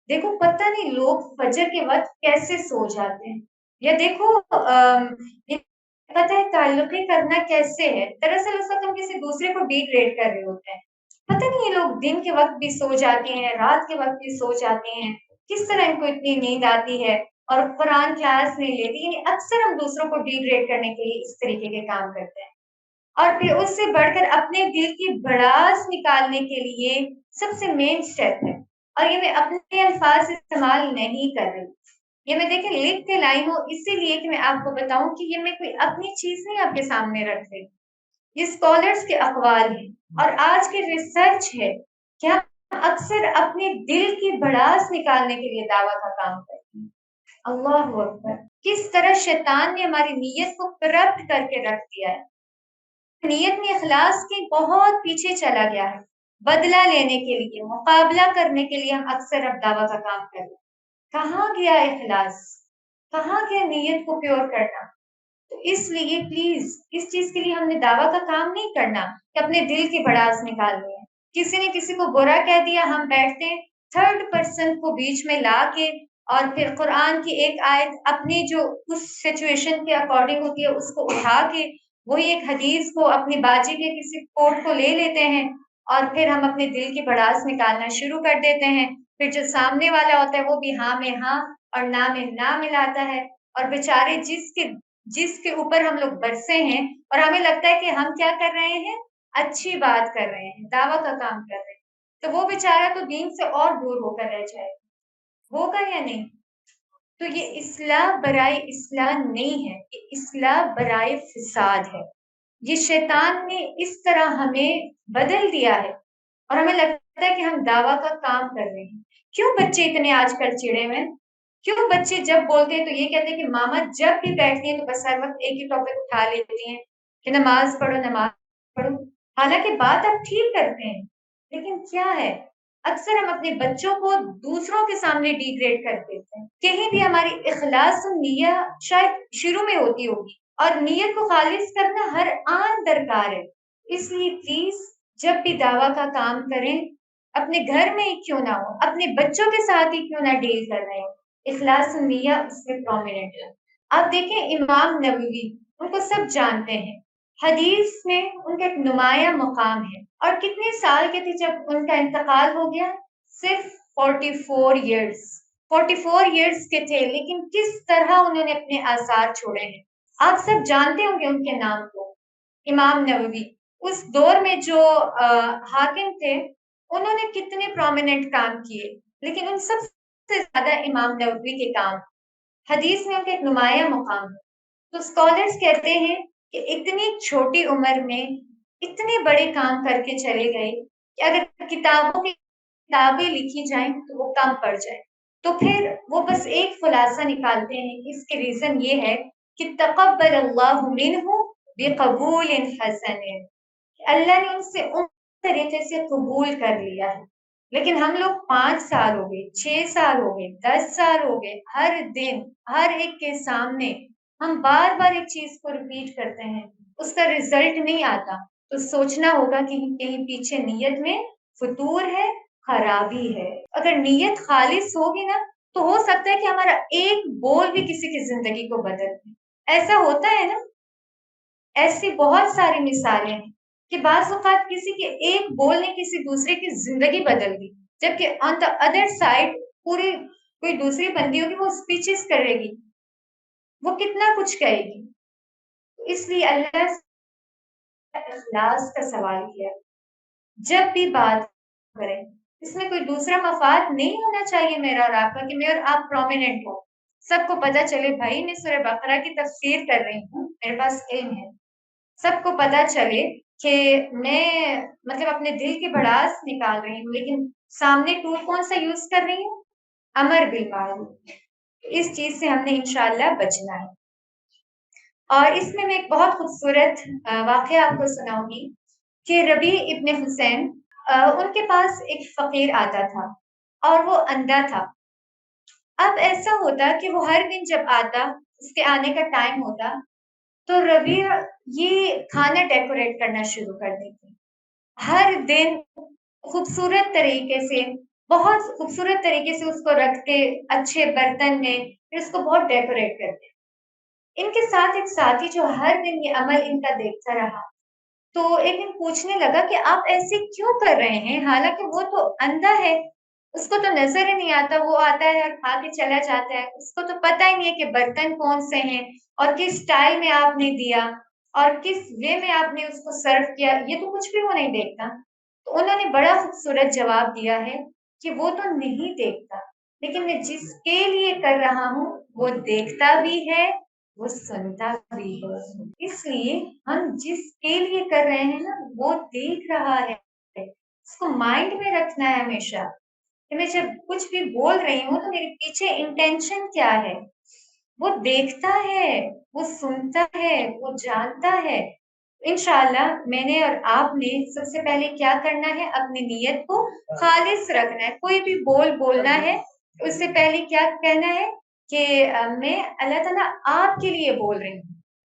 دیکھو پتہ نہیں لوگ فجر کے وقت کیسے سو جاتے ہیں، یا دیکھو یہ پتہ ہے تعلقیں کرنا کیسے ہے. دراصل اس وقت ہم کسی دوسرے کو ڈی گریڈ کر رہے ہوتے ہیں. پتہ نہیں یہ لوگ دن کے وقت بھی سو جاتے ہیں، رات کے وقت بھی سو جاتے ہیں، کس طرح ان کو اتنی نیند آتی ہے اور قرآن کلاس نہیں لیتی. یعنی اکثر ہم دوسروں کو ڈی گریڈ کرنے کے لیے اس طریقے کے کام کرتے ہیں. اور پھر اس سے بڑھ کر اپنے دل کی بھڑاس نکالنے کے لیے سب سے مین سٹیپ ہے، اور یہ میں اپنے الفاظ استعمال نہیں کر رہی، یہ میں دیکھیں لکھ کے لائی ہوں اسی لیے کہ میں آپ کو بتاؤں کہ یہ میں کوئی اپنی چیز نہیں آپ کے سامنے رکھ رہی. یہ اسکالرس کے اقوال ہیں اور آج کے ریسرچ ہے کہ ہم اکثر اپنے دل کی بھڑاس نکالنے کے لیے دعویٰ کا کام کرتے ہیں. اللہ اکبر، کس طرح شیطان نے ہماری نیت کو کرپٹ کر کے رکھ دیا ہے. نیت میں اخلاص کے بہت پیچھے چلا گیا ہے. بدلہ لینے کے لیے، مقابلہ کرنے کے لیے ہم اکثر اب دعویٰ کا کام کر رہے ہیں. کہاں گیا اخلاص؟ کہاں گیا نیت کو پیور کرنا؟ تو اس لیے پلیز اس چیز کے لیے ہم نے دعویٰ کا کام نہیں کرنا کہ اپنے دل کی بھڑاس نکالنی ہے. کسی نے کسی کو برا کہہ دیا، ہم بیٹھتے ہیں تھرڈ پرسن کو بیچ میں لا کے اور پھر قرآن کی ایک آیت اپنی جو اس سچویشن کے اکارڈنگ ہوتی ہے اس کو اٹھا کے وہی ایک حدیث کو اپنی باجی کے کسی کوٹ کو لے لیتے ہیں اور پھر ہم اپنے دل کی بھڑاس نکالنا شروع کر دیتے ہیں. پھر جو سامنے والا ہوتا ہے وہ بھی ہاں میں ہاں اور نہ میں نہ ملاتا ہے، اور بیچارے جس کے اوپر ہم لوگ برسے ہیں اور ہمیں لگتا ہے کہ ہم کیا کر رہے ہیں، اچھی بات کر رہے ہیں، دعویٰ کا کام کر رہے ہیں، تو وہ بیچارہ تو دین سے اور دور ہو کر رہ جائے. ہوگا یا نہیں؟ تو یہ اصلاح برائے اصلاح نہیں ہے، یہ اصلاح برائے فساد ہے. یہ شیطان نے اس طرح ہمیں بدل دیا ہے اور ہمیں لگتا ہے کہ ہم دعویٰ کا کام کر رہے ہیں. کیوں بچے اتنے آج کل چڑے ہوئے ہیں؟ کیوں بچے جب بولتے ہیں تو یہ کہتے ہیں کہ ماما جب بھی بیٹھتی ہیں تو بس ہر وقت ایک ہی ٹاپک اٹھا لیتی ہیں کہ نماز پڑھو نماز پڑھو. حالانکہ بات آپ ٹھیک کرتے ہیں، لیکن کیا ہے اکثر ہم اپنے بچوں کو دوسروں کے سامنے ڈیگریڈ کر دیتے ہیں. کہیں بھی ہماری اخلاص و نیت شاید شروع میں ہوتی ہوگی، اور نیت کو خالص کرنا ہر آن درکار ہے. اس لیے پلیز جب بھی دعویٰ کا کام کریں، اپنے گھر میں ہی کیوں نہ ہو، اپنے بچوں کے ساتھ ہی کیوں نہ ڈیل کر رہے ہو، اخلاص و نیت اس میں پرومیننٹ ہے. آپ دیکھیں امام نووی، ان کو سب جانتے ہیں، حدیث میں ان کا ایک نمایاں مقام ہے. اور کتنے سال کے تھے جب ان کا انتقال ہو گیا؟ صرف 44 ایئرس. 44 ایئرس کے تھے، لیکن کس طرح انہوں نے اپنے آثار چھوڑے ہیں. آپ سب جانتے ہوں گے ان کے نام کو. امام نووی اس دور میں جو حاکم تھے، انہوں نے کتنے پرومیننٹ کام کیے، لیکن ان سب سے زیادہ امام نووی کے کام حدیث میں ان کا ایک نمایاں مقام ہے. تو اسکالرس کہتے ہیں کہ اتنی چھوٹی عمر میں اتنے بڑے کام کر کے چلے گئے کہ اگر کتابوں کی کتابیں لکھی جائیں تو وہ کم پڑ جائے. تو پھر وہ بس ایک خلاصہ نکالتے ہیں کہ اس کے ریزن یہ ہے کہ تقبل اللہ منہ بقبول حسن، اللہ نے ان سے ان طریقے سے قبول کر لیا ہے. لیکن ہم لوگ 5 سال ہو گئے، 6 سال ہو گئے، 10 سال ہو گئے، ہر دن ہر ایک کے سامنے ہم بار بار ایک چیز کو ریپیٹ کرتے ہیں، اس کا رزلٹ نہیں آتا. تو سوچنا ہوگا کہ کہیں پیچھے نیت میں فتور ہے، خرابی ہے. اگر نیت خالص ہوگی نا تو ہو سکتا ہے کہ ہمارا ایک بول بھی کسی کی زندگی کو بدل دے. ایسا ہوتا ہے نا، ایسی بہت ساری مثالیں ہیں کہ بعض اوقات کسی کے ایک بول نے کسی دوسرے کی زندگی بدل دی، جبکہ آن دا ادر سائڈ پوری کوئی دوسری بندی ہوگی، وہ اسپیچز کرے گی، وہ کتنا کچھ کہے گی. اس لیے اللہ سے اخلاص کا سوال کیا جب بھی بات کریں. اس میں کوئی دوسرا مفاد نہیں ہونا چاہیے میرا اور آپ کا کہ میں اور آپ پرومیننٹ ہو. سب کو پتا چلے بھائی میں سورہ بقرہ کی تفسیر کر رہی ہوں، میرے پاس علم ہے. سب کو پتا چلے کہ میں مطلب اپنے دل کی بڑاس نکال رہی ہوں، لیکن سامنے ٹول کون سا یوز کر رہی ہوں؟ امر بالمعروف. اس چیز سے ہم نے انشاءاللہ بچنا ہے. اور اس میں ایک بہت خوبصورت واقعہ آپ کو سناؤں گی کہ ربیع ابن حسین، ان کے پاس ایک فقیر آتا تھا اور وہ اندھا تھا. اب ایسا ہوتا کہ وہ ہر دن جب آتا، اس کے آنے کا ٹائم ہوتا، تو ربیع یہ کھانا ڈیکوریٹ کرنا شروع کر دیتے. ہر دن خوبصورت طریقے سے، بہت خوبصورت طریقے سے اس کو رکھتے اچھے برتن میں، پھر اس کو بہت ڈیکوریٹ کرتے. ان کے ساتھ ایک ساتھی جو ہر دن یہ عمل ان کا دیکھتا رہا، تو ایک دن پوچھنے لگا کہ آپ ایسے کیوں کر رہے ہیں، حالانکہ وہ تو اندھا ہے، اس کو تو نظر ہی نہیں آتا، وہ آتا ہے اور کھا کے چلا جاتا ہے، اس کو تو پتہ ہی نہیں ہے کہ برتن کون سے ہیں اور کس سٹائل میں آپ نے دیا اور کس وے میں آپ نے اس کو سرو کیا، یہ تو کچھ بھی وہ نہیں دیکھتا. تو انہوں نے بڑا خوبصورت جواب دیا ہے کہ وہ تو نہیں دیکھتا، لیکن میں جس کے لیے کر رہا ہوں وہ دیکھتا بھی ہے، وہ سنتا بھی ہے. اس لیے ہم جس کے لیے کر رہے ہیں نا وہ دیکھ رہا ہے. اس کو مائنڈ میں رکھنا ہے ہمیشہ کہ میں جب کچھ بھی بول رہی ہوں تو میرے پیچھے انٹینشن کیا ہے. وہ دیکھتا ہے، وہ سنتا ہے، وہ جانتا ہے. انشاءاللہ میں نے اور آپ نے سب سے پہلے کیا کرنا ہے، اپنی نیت کو خالص رکھنا ہے. کوئی بھی بول بولنا ہے اس سے پہلے کیا کہنا ہے کہ میں اللہ تعالیٰ آپ کے لیے بول رہی ہوں.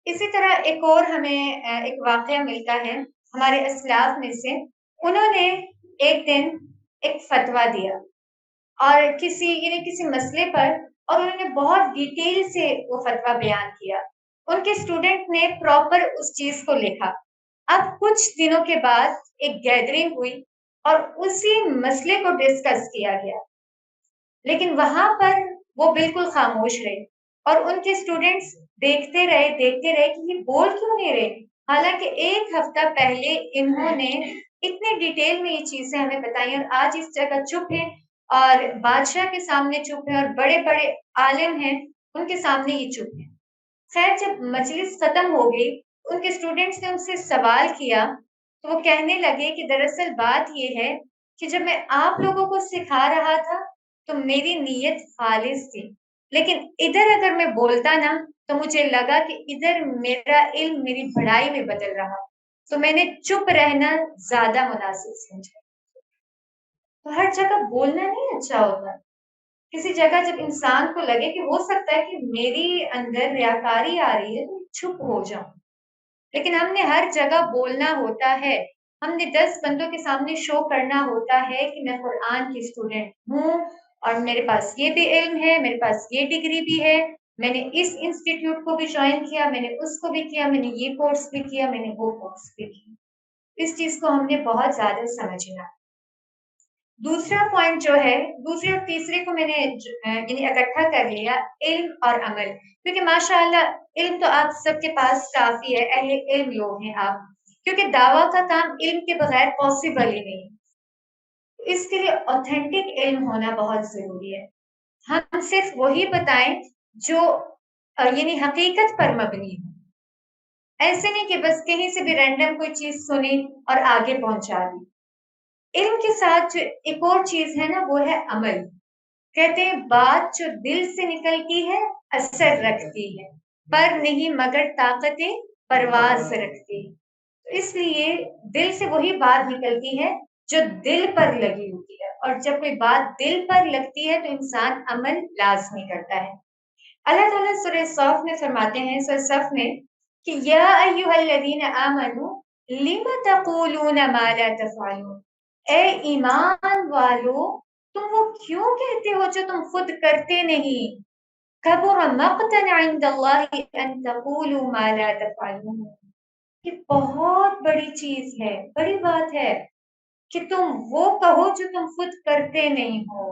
اسی طرح ایک اور ہمیں ایک واقعہ ملتا ہے ہمارے اسلاف میں سے. انہوں نے ایک دن ایک فتویٰ دیا اور کسی مسئلے پر، اور انہوں نے بہت ڈیٹیل سے وہ فتویٰ بیان کیا. ان کے اسٹوڈنٹ نے پراپر اس چیز کو لکھا. اب کچھ دنوں کے بعد ایک گیدرنگ ہوئی اور اسی مسئلے کو ڈسکس کیا گیا، لیکن وہاں پر وہ بالکل خاموش رہے اور ان کے اسٹوڈنٹس دیکھتے رہے کہ یہ بول کیوں نہیں رہے، حالانکہ ایک ہفتہ پہلے انہوں نے اتنے ڈیٹیل میں یہ چیزیں ہمیں بتائی، اور آج اس جگہ چپ ہے اور بادشاہ کے سامنے چپ ہے اور بڑے بڑے عالم ہیں ان کے سامنے یہ چپ ہے. خیر جب مجلس ختم ہو گئی، ان کے اسٹوڈنٹس نے ان سے سوال کیا تو وہ کہنے لگے کہ دراصل بات یہ ہے کہ جب میں آپ لوگوں کو سکھا رہا تھا تو میری نیت خالص تھی، لیکن ادھر اگر میں بولتا نا تو مجھے لگا کہ ادھر میرا علم میری بڑائی میں بدل رہا، تو میں نے چپ رہنا زیادہ مناسب سمجھا۔ تو ہر جگہ بولنا نہیں اچھا ہوتا، کسی جگہ جب انسان کو لگے کہ ہو سکتا ہے کہ میری اندر ریاکاری آ رہی ہے تو چپ ہو جاؤں، لیکن ہم نے ہر جگہ بولنا ہوتا ہے، ہم نے 10 بندوں کے سامنے شو کرنا ہوتا ہے کہ میں قرآن کی اسٹوڈنٹ ہوں اور میرے پاس یہ بھی علم ہے، میرے پاس یہ ڈگری بھی ہے، میں نے اس انسٹیٹیوٹ کو بھی جوائن کیا، میں نے اس کو بھی کیا، میں نے یہ کورس بھی کیا، میں نے وہ کورس بھی کیا۔ اس چیز کو ہم نے بہت زیادہ سمجھنا۔ دوسرا پوائنٹ جو ہے، دوسرے اور تیسرے کو میں نے یعنی اکٹھا کر لیا، علم اور عمل، کیونکہ ماشاء اللہ علم تو آپ سب کے پاس کافی ہے، اہل علم لوگ ہیں آپ، کیونکہ دعویٰ کا کام علم کے بغیر پاسبل ہی نہیں، اس کے لیے اوتھینٹک علم ہونا بہت ضروری ہے۔ ہم صرف وہی بتائیں جو یعنی حقیقت پر مبنی ہو، ایسے نہیں کہ بس کہیں سے بھی رینڈم کوئی چیز سنی اور آگے پہنچا دی۔ علم کے ساتھ جو ایک اور چیز ہے نا وہ ہے عمل۔ کہتے ہیں بات جو دل سے نکلتی ہے اثر رکھتی ہے، پر نہیں مگر طاقت پرواز رکھتی ہے۔ اس لیے دل سے وہی بات نکلتی ہے جو دل پر لگی ہوتی ہے، اور جب کوئی بات دل پر لگتی ہے تو انسان عمل لازمی کرتا ہے۔ اللہ تعالیٰ سورہ صف میں فرماتے ہیں، سورہ صف میں کہ یا ایھا الذین آمنوا لم تقولون ما لا تفعلون، اے ایمان والو تم وہ کیوں کہتے ہو جو تم خود کرتے نہیں؟ کبر مقتا عند اللہ ان تقولوا ما لا تفعلون، یہ بہت بڑی چیز ہے، بڑی بات ہے کہ تم وہ کہو جو تم خود کرتے نہیں ہو۔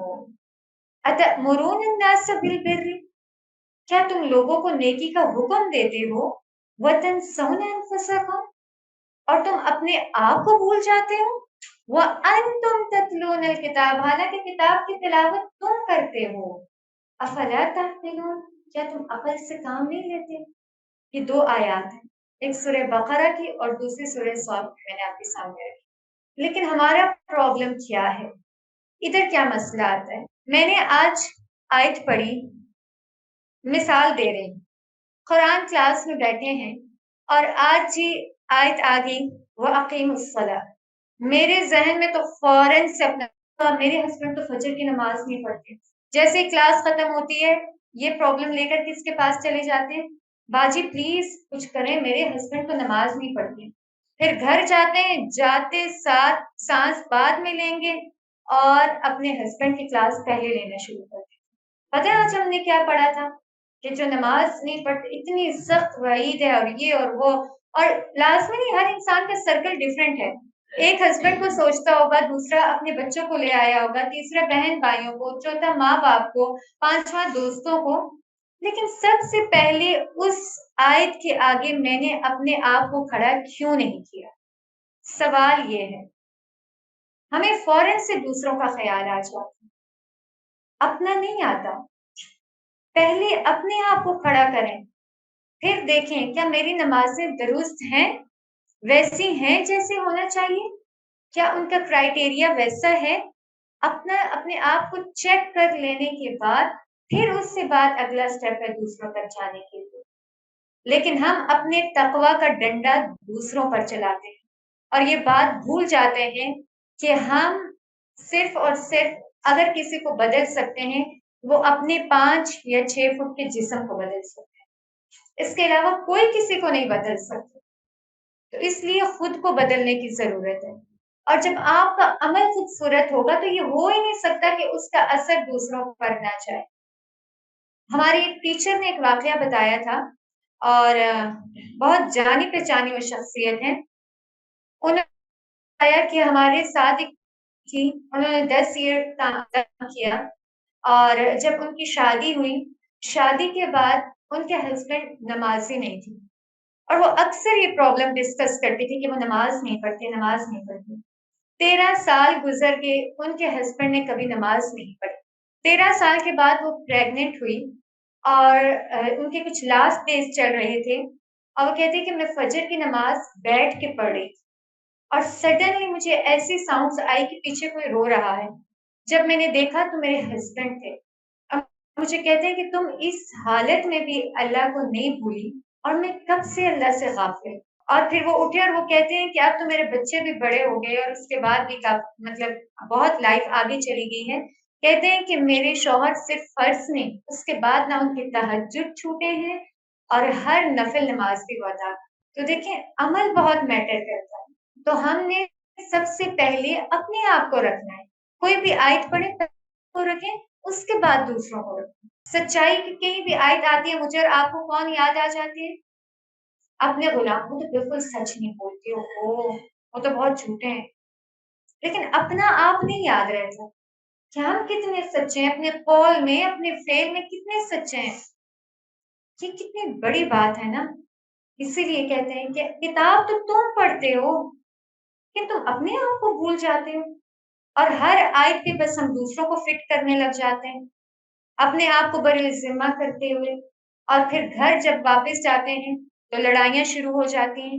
اتأمرون الناس بالبر، کیا تم لوگوں کو نیکی کا حکم دیتے ہو؟ وتنسون انفسکم، اور تم اپنے آپ کو بھول جاتے ہو؟ وانتم تتلون الکتاب، حالانکہ کتاب کی تلاوت تم کرتے ہو۔ افلا تعقلون، کیا تم عقل سے کام نہیں لیتے؟ یہ دو آیات ہیں، ایک سورہ بقرہ کی اور دوسری سورہ صف میں نے آپ کے سامنے رکھی۔ لیکن ہمارا پرابلم کیا ہے، ادھر کیا مسئلہ آتا ہے؟ میں نے آج آیت پڑھی، مثال دے رہی ہوں، قرآن کلاس میں بیٹھے ہیں اور آج جی آیت آ گئی وَأَقِیمُوا الصَّلَاةَ، میرے ذہن میں تو فوراً سے اپنا، میرے ہسبینڈ تو فجر کی نماز نہیں پڑھتے، جیسے ہی کلاس ختم ہوتی ہے یہ پرابلم لے کر کس کے پاس چلے جاتے ہیں؟ باجی پلیز کچھ کریں، میرے ہسبینڈ تو نماز نہیں پڑھتے۔ پھر گھر جاتے ہیں، جاتے ساتھ سانس بعد میں لیں گے اور اپنے ہسبینڈ کی کلاس پہلے لینا شروع کر دیں۔ پتہ ہے آج ہم نے کیا پڑھا تھا؟ کہ جو نماز نہیں پڑھتے اتنی سخت وعید ہے اور یہ اور وہ، اور لازمی نہیں، ہر انسان کا سرکل ڈفرینٹ ہے، ایک ہسبینڈ کو سوچتا ہوگا، دوسرا اپنے بچوں کو لے آیا ہوگا، تیسرا بہن بھائیوں کو، چوتھا ماں باپ کو، پانچواں دوستوں کو، لیکن سب سے پہلے اس آیت کے آگے میں نے اپنے آپ کو کھڑا کیوں نہیں کیا؟ سوال یہ ہے، ہمیں فوراً سے دوسروں کا خیال آ جاتا، اپنا نہیں آتا۔ پہلے اپنے آپ کو کھڑا کریں، پھر دیکھیں کیا میری نمازیں درست ہیں، ویسی ہیں جیسے ہونا چاہیے، کیا ان کا کرائٹیریا ویسا ہے؟ اپنے آپ کو چیک کر لینے کے بعد پھر اس سے بعد اگلا سٹیپ ہے دوسروں تک جانے کے لیے۔ لیکن ہم اپنے تقوی کا ڈنڈا دوسروں پر چلاتے ہیں اور یہ بات بھول جاتے ہیں کہ ہم صرف اور صرف اگر کسی کو بدل سکتے ہیں وہ اپنے 5 یا 6 فٹ کے جسم کو بدل سکتے ہیں، اس کے علاوہ کوئی کسی کو نہیں بدل سکتا۔ تو اس لیے خود کو بدلنے کی ضرورت ہے، اور جب آپ کا عمل خوبصورت ہوگا تو یہ ہو ہی نہیں سکتا کہ اس کا اثر دوسروں پر نہ جائے۔ ہماری ایک ٹیچر نے ایک واقعہ بتایا تھا، اور بہت جانی پہچانی وہ شخصیت ہے، انہوں نے بتایا کہ ہمارے ساتھ ایک تھی، انہوں نے 10 ایئر کام کیا، اور جب ان کی شادی ہوئی، شادی کے بعد ان کے ہسبینڈ نمازی نہیں تھی، اور وہ اکثر یہ پرابلم ڈسکس کرتی تھی کہ وہ نماز نہیں پڑھتے، نماز نہیں پڑھتے۔ 13 سال گزر گئے، ان کے ہسبینڈ نے کبھی نماز نہیں پڑھی۔ 13 سال کے بعد وہ پریگننٹ ہوئی، اور ان کے کچھ لاسٹ ڈیز چل رہے تھے، اور وہ کہتے کہ میں فجر کی نماز بیٹھ کے پڑھ رہی تھی، اور سڈنلی مجھے ایسی ساؤنڈز آئی کہ پیچھے کوئی رو رہا ہے۔ جب میں نے دیکھا تو میرے ہسبینڈ تھے، اور مجھے کہتے ہیں کہ تم اس حالت میں بھی اللہ کو نہیں بھولی اور میں کب سے اللہ سے غافل. اور پھر وہ اٹھے اور وہ کہتے ہیں کہ اب تو میرے بچے بھی بڑے ہو گئے اور اس کے بعد بھی مطلب بہت لائف آگے چلی گئی ہے. کہتے ہیں کہ میرے شوہر صرف فرض نہیں، اس کے بعد نہ ان کے تہجد چھوٹے ہیں اور ہر نفل نماز بھی ادا. تو دیکھیں عمل بہت میٹر کرتا ہے. تو ہم نے سب سے پہلے اپنے آپ کو رکھنا ہے. کوئی بھی آیت پڑھے کو رکھیں، اس کے بعد دوسروں کو رکھیں. سچائی کی کہیں بھی آیت آتی ہے مجھے اور آپ کو کون یاد آ جاتی ہے؟ اپنے غلام. وہ تو بالکل سچ نہیں بولتے ہو، وہ تو بہت جھوٹے ہیں. لیکن اپنا آپ نہیں یاد رہتا کہ ہم کتنے سچے ہیں اپنے قول میں، اپنے فعل میں کتنے سچے ہیں. یہ کتنی بڑی بات ہے نا. اسی لیے کہتے ہیں کہ کتاب تو تم پڑھتے ہو کہ تم اپنے آپ کو بھول جاتے ہو اور ہر آیت پہ بس ہم دوسروں کو فٹ کرنے لگ جاتے ہیں اپنے آپ کو بر ذمہ کرتے ہوئے. اور پھر گھر جب واپس جاتے ہیں تو لڑائیاں شروع ہو جاتی ہیں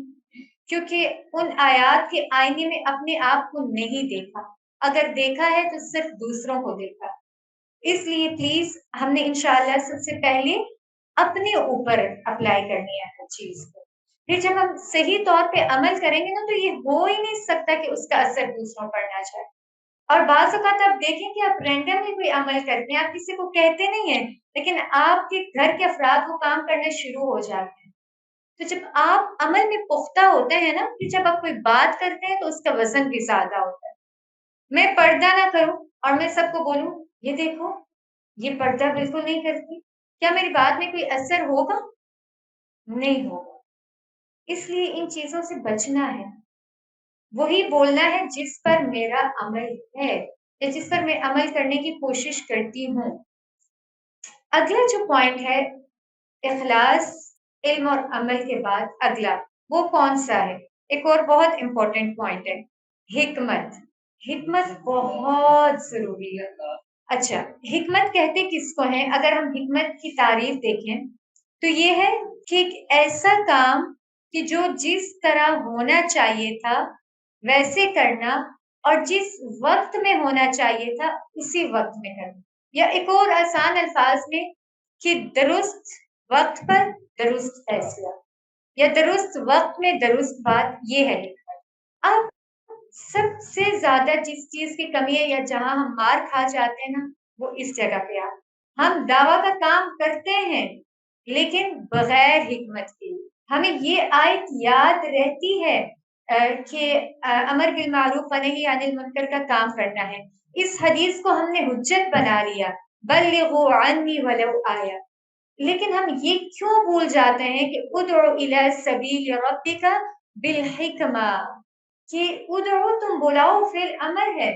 کیونکہ ان آیات کے آئینے میں اپنے آپ کو نہیں دیکھا. اگر دیکھا ہے تو صرف دوسروں کو دیکھا. اس لیے پلیز ہم نے انشاءاللہ سب سے پہلے اپنے اوپر اپلائی کرنی ہے ہر چیز کو. پھر جب ہم صحیح طور پہ عمل کریں گے نا تو یہ ہو ہی نہیں سکتا کہ اس کا اثر دوسروں پر نہ جائے. اور بعض اوقات آپ دیکھیں کہ آپ رینڈملی کوئی عمل کرتے ہیں، آپ کسی کو کہتے نہیں ہیں لیکن آپ کے گھر کے افراد وہ کام کرنا شروع ہو جاتے ہیں. تو جب آپ عمل میں پختہ ہوتے ہیں نا، پھر جب آپ کوئی بات کرتے ہیں تو اس کا وزن بھی زیادہ ہوتا ہے. میں پردہ نہ کروں اور میں سب کو بولوں یہ دیکھو یہ پردہ بالکل نہیں کرتی، کیا میری بات میں کوئی اثر ہوگا؟ نہیں ہوگا. اس لیے ان چیزوں سے بچنا ہے. وہی بولنا ہے جس پر میرا عمل ہے یا جس پر میں عمل کرنے کی کوشش کرتی ہوں. اگلا جو پوائنٹ ہے اخلاص، علم اور عمل کے بعد اگلا وہ کون سا ہے؟ ایک اور بہت امپورٹنٹ پوائنٹ ہے حکمت. حکمت بہت ضروری ہے. اچھا، حکمت کہتے کس کو ہیں؟ اگر ہم حکمت کی تعریف دیکھیں تو یہ ہے کہ ایک ایسا کام کہ جو جس طرح ہونا چاہیے تھا ویسے کرنا اور جس وقت میں ہونا چاہیے تھا اسی وقت میں کرنا. یا ایک اور آسان الفاظ میں کہ درست وقت پر درست فیصلہ یا درست وقت میں درست بات، یہ ہے حکمت. اب سب سے زیادہ جس چیز کی کمی ہے یا جہاں ہم مار کھا جاتے ہیں نا وہ اس جگہ پہ ہم دعویٰ کا کام کرتے ہیں لیکن بغیر حکمت کے. ہمیں یہ آیت یاد رہتی ہے کہ امر بالمعروف ونہی عن المنکر کا کام کرنا ہے. اس حدیث کو ہم نے حجت بنا لیا، بلغوا عنی ولو آیا. لیکن ہم یہ کیوں بھول جاتے ہیں کہ ادعو الی سبیل ربک بالحکمہ، کہ ادعو تم بلاؤ فعل امر ہے،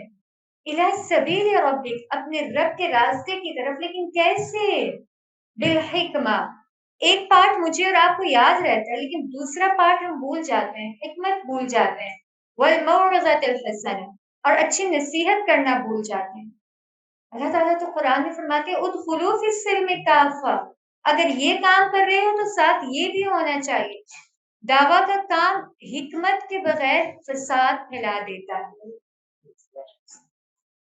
الی سبیل ربک اپنے رب کے راستے کی طرف، لیکن کیسے؟ بالحکمہ. ایک پارٹ مجھے اور آپ کو یاد رہتا ہے لیکن دوسرا پارٹ ہم بھول جاتے ہیں، حکمت بھول جاتے ہیں. والموعظۃ الحسنہ، اور اچھی نصیحت کرنا بھول جاتے ہیں. اللہ تعالیٰ تو قرآن میں فرماتے ہیں ادخلوا فی السلم کافہ. اگر یہ کام کر رہے ہو تو ساتھ یہ بھی ہونا چاہیے. دعویٰ کا کام حکمت کے بغیر فساد پھیلا دیتا ہے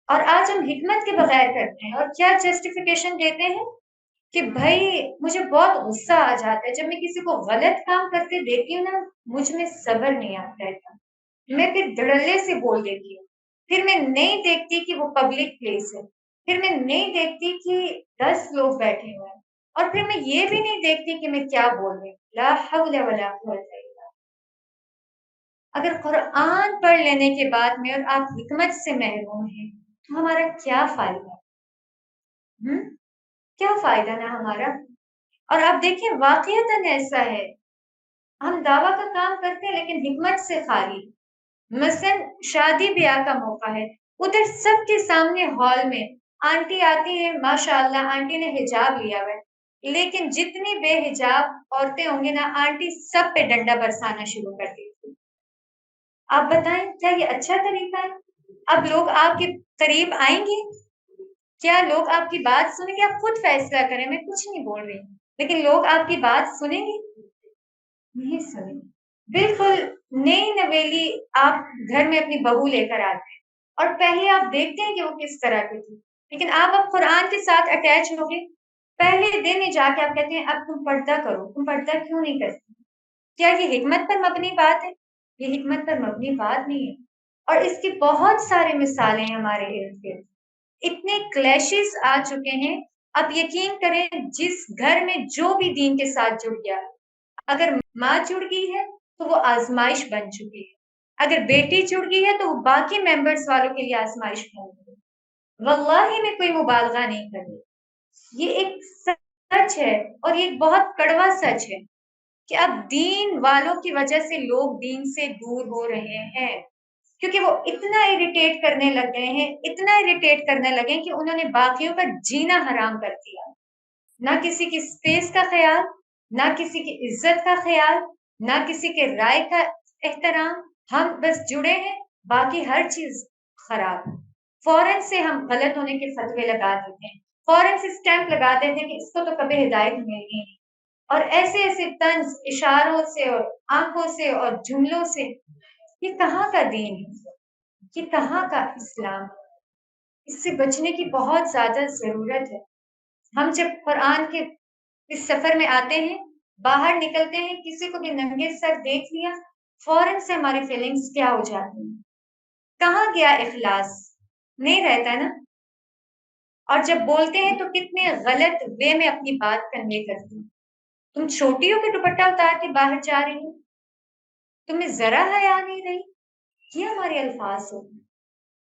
اور آج ہم حکمت کے بغیر کرتے ہیں اور کیا جسٹیفیکیشن دیتے ہیں کہ بھائی مجھے بہت غصہ آ جاتا ہے جب میں کسی کو غلط کام کرتے دیکھتی ہوں نا، مجھ میں صبر نہیں آتا ہے، میں پھر دھڑلے سے بول دیتی ہوں. پھر میں نہیں دیکھتی کہ وہ پبلک پلیس ہے، پھر میں نہیں دیکھتی کہ 10 لوگ بیٹھے ہوئے ہیں، اور پھر میں یہ بھی نہیں دیکھتی کہ میں کیا بول رہی ہوں. لا حول ولا قوت الا باللہ. اگر قرآن پڑھ لینے کے بعد میں اور آپ حکمت سے محروم ہیں تو ہمارا کیا فائدہ؟ کیا فائدہ نہ ہمارا؟ اور آپ دیکھیں واقعتاً ایسا ہے، ہم دعویٰ کا کام کرتے ہیں لیکن حکمت سے خالی. مثلا شادی بیاہ کا موقع ہے، ادھر سب کے سامنے ہال میں آنٹی آتی ہے، ماشاءاللہ آنٹی نے حجاب لیا ہوا ہے، لیکن جتنی بے حجاب عورتیں ہوں گی نا آنٹی سب پہ ڈنڈا برسانا شروع کر دیتی. آپ بتائیں کیا یہ اچھا طریقہ ہے؟ اب لوگ آپ کے قریب آئیں گے؟ کیا لوگ آپ کی بات سنیں گے؟ آپ خود فیصلہ کریں، میں کچھ نہیں بول رہی، لیکن لوگ آپ کی بات سنیں گے؟ نہیں سنیں گے. بالکل نئی نویلی آپ گھر میں اپنی بہو لے کر آتے ہیں اور پہلے آپ دیکھتے ہیں کہ وہ کس طرح کی تھی، لیکن آپ اب قرآن کے ساتھ اٹیچ ہو گے پہلے دن ہی جا کے آپ کہتے ہیں اب تم پردہ کرو، تم پردہ کیوں نہیں کرتے؟ کیا یہ حکمت پر مبنی بات ہے؟ یہ حکمت پر مبنی بات نہیں ہے۔ اور اس کی بہت سارے مثالیں ہیں ہمارے ارد گرد، اتنے کلیشز آ چکے ہیں۔ اب یقین کریں جس گھر میں جو بھی دین کے ساتھ جڑ گیا، اگر ماں جڑ گئی ہے تو وہ آزمائش بن چکی ہے، اگر بیٹی جڑ گئی ہے تو وہ باقی ممبرس والوں کے لیے آزمائش بن گئی ہے۔ واللہ میں کوئی مبالغہ نہیں کر رہی، یہ ایک سچ ہے، اور یہ ایک بہت کڑوا سچ ہے کہ اب دین والوں کی وجہ سے لوگ دین سے دور ہو رہے ہیں، کیونکہ وہ اتنا اریٹیٹ کرنے لگ گئے ہیں، اتنا اریٹیٹ کرنے لگے کہ انہوں نے باقیوں کا جینا حرام کر دیا۔ نہ کسی کی اسپیس کا خیال، نہ کسی کی عزت کا خیال، نہ کسی کے رائے کا احترام، ہم بس جڑے ہیں، باقی ہر چیز خراب ہے۔ فوراً سے ہم غلط ہونے کے فتوے لگا دیتے ہیں، فوراً سے اسٹیمپ لگا دیتے ہیں کہ اس کو تو کبھی ہدایت ملے گی نہیں، اور ایسے ایسے طنز اشاروں سے اور آنکھوں سے اور جملوں سے، یہ کہاں کا دین ہے؟ یہ کہاں کا اسلام؟ اس سے بچنے کی بہت زیادہ ضرورت ہے۔ ہم جب قرآن کے اس سفر میں آتے ہیں، باہر نکلتے ہیں، کسی کو بھی ننگے سر دیکھ لیا، فوراً سے ہماری فیلنگز کیا ہو جاتی ہیں؟ کہاں گیا اخلاص؟ نہیں رہتا نا۔ اور جب بولتے ہیں تو کتنے غلط وے میں اپنی بات کنوے کرتے ہیں۔ تم چھوٹی ہو کہ دوپٹہ اتار کے باہر جا رہی ہو، تمہیں ذرا حیا نہیں رہی، یہ ہمارے الفاظ ہوتے ہیں۔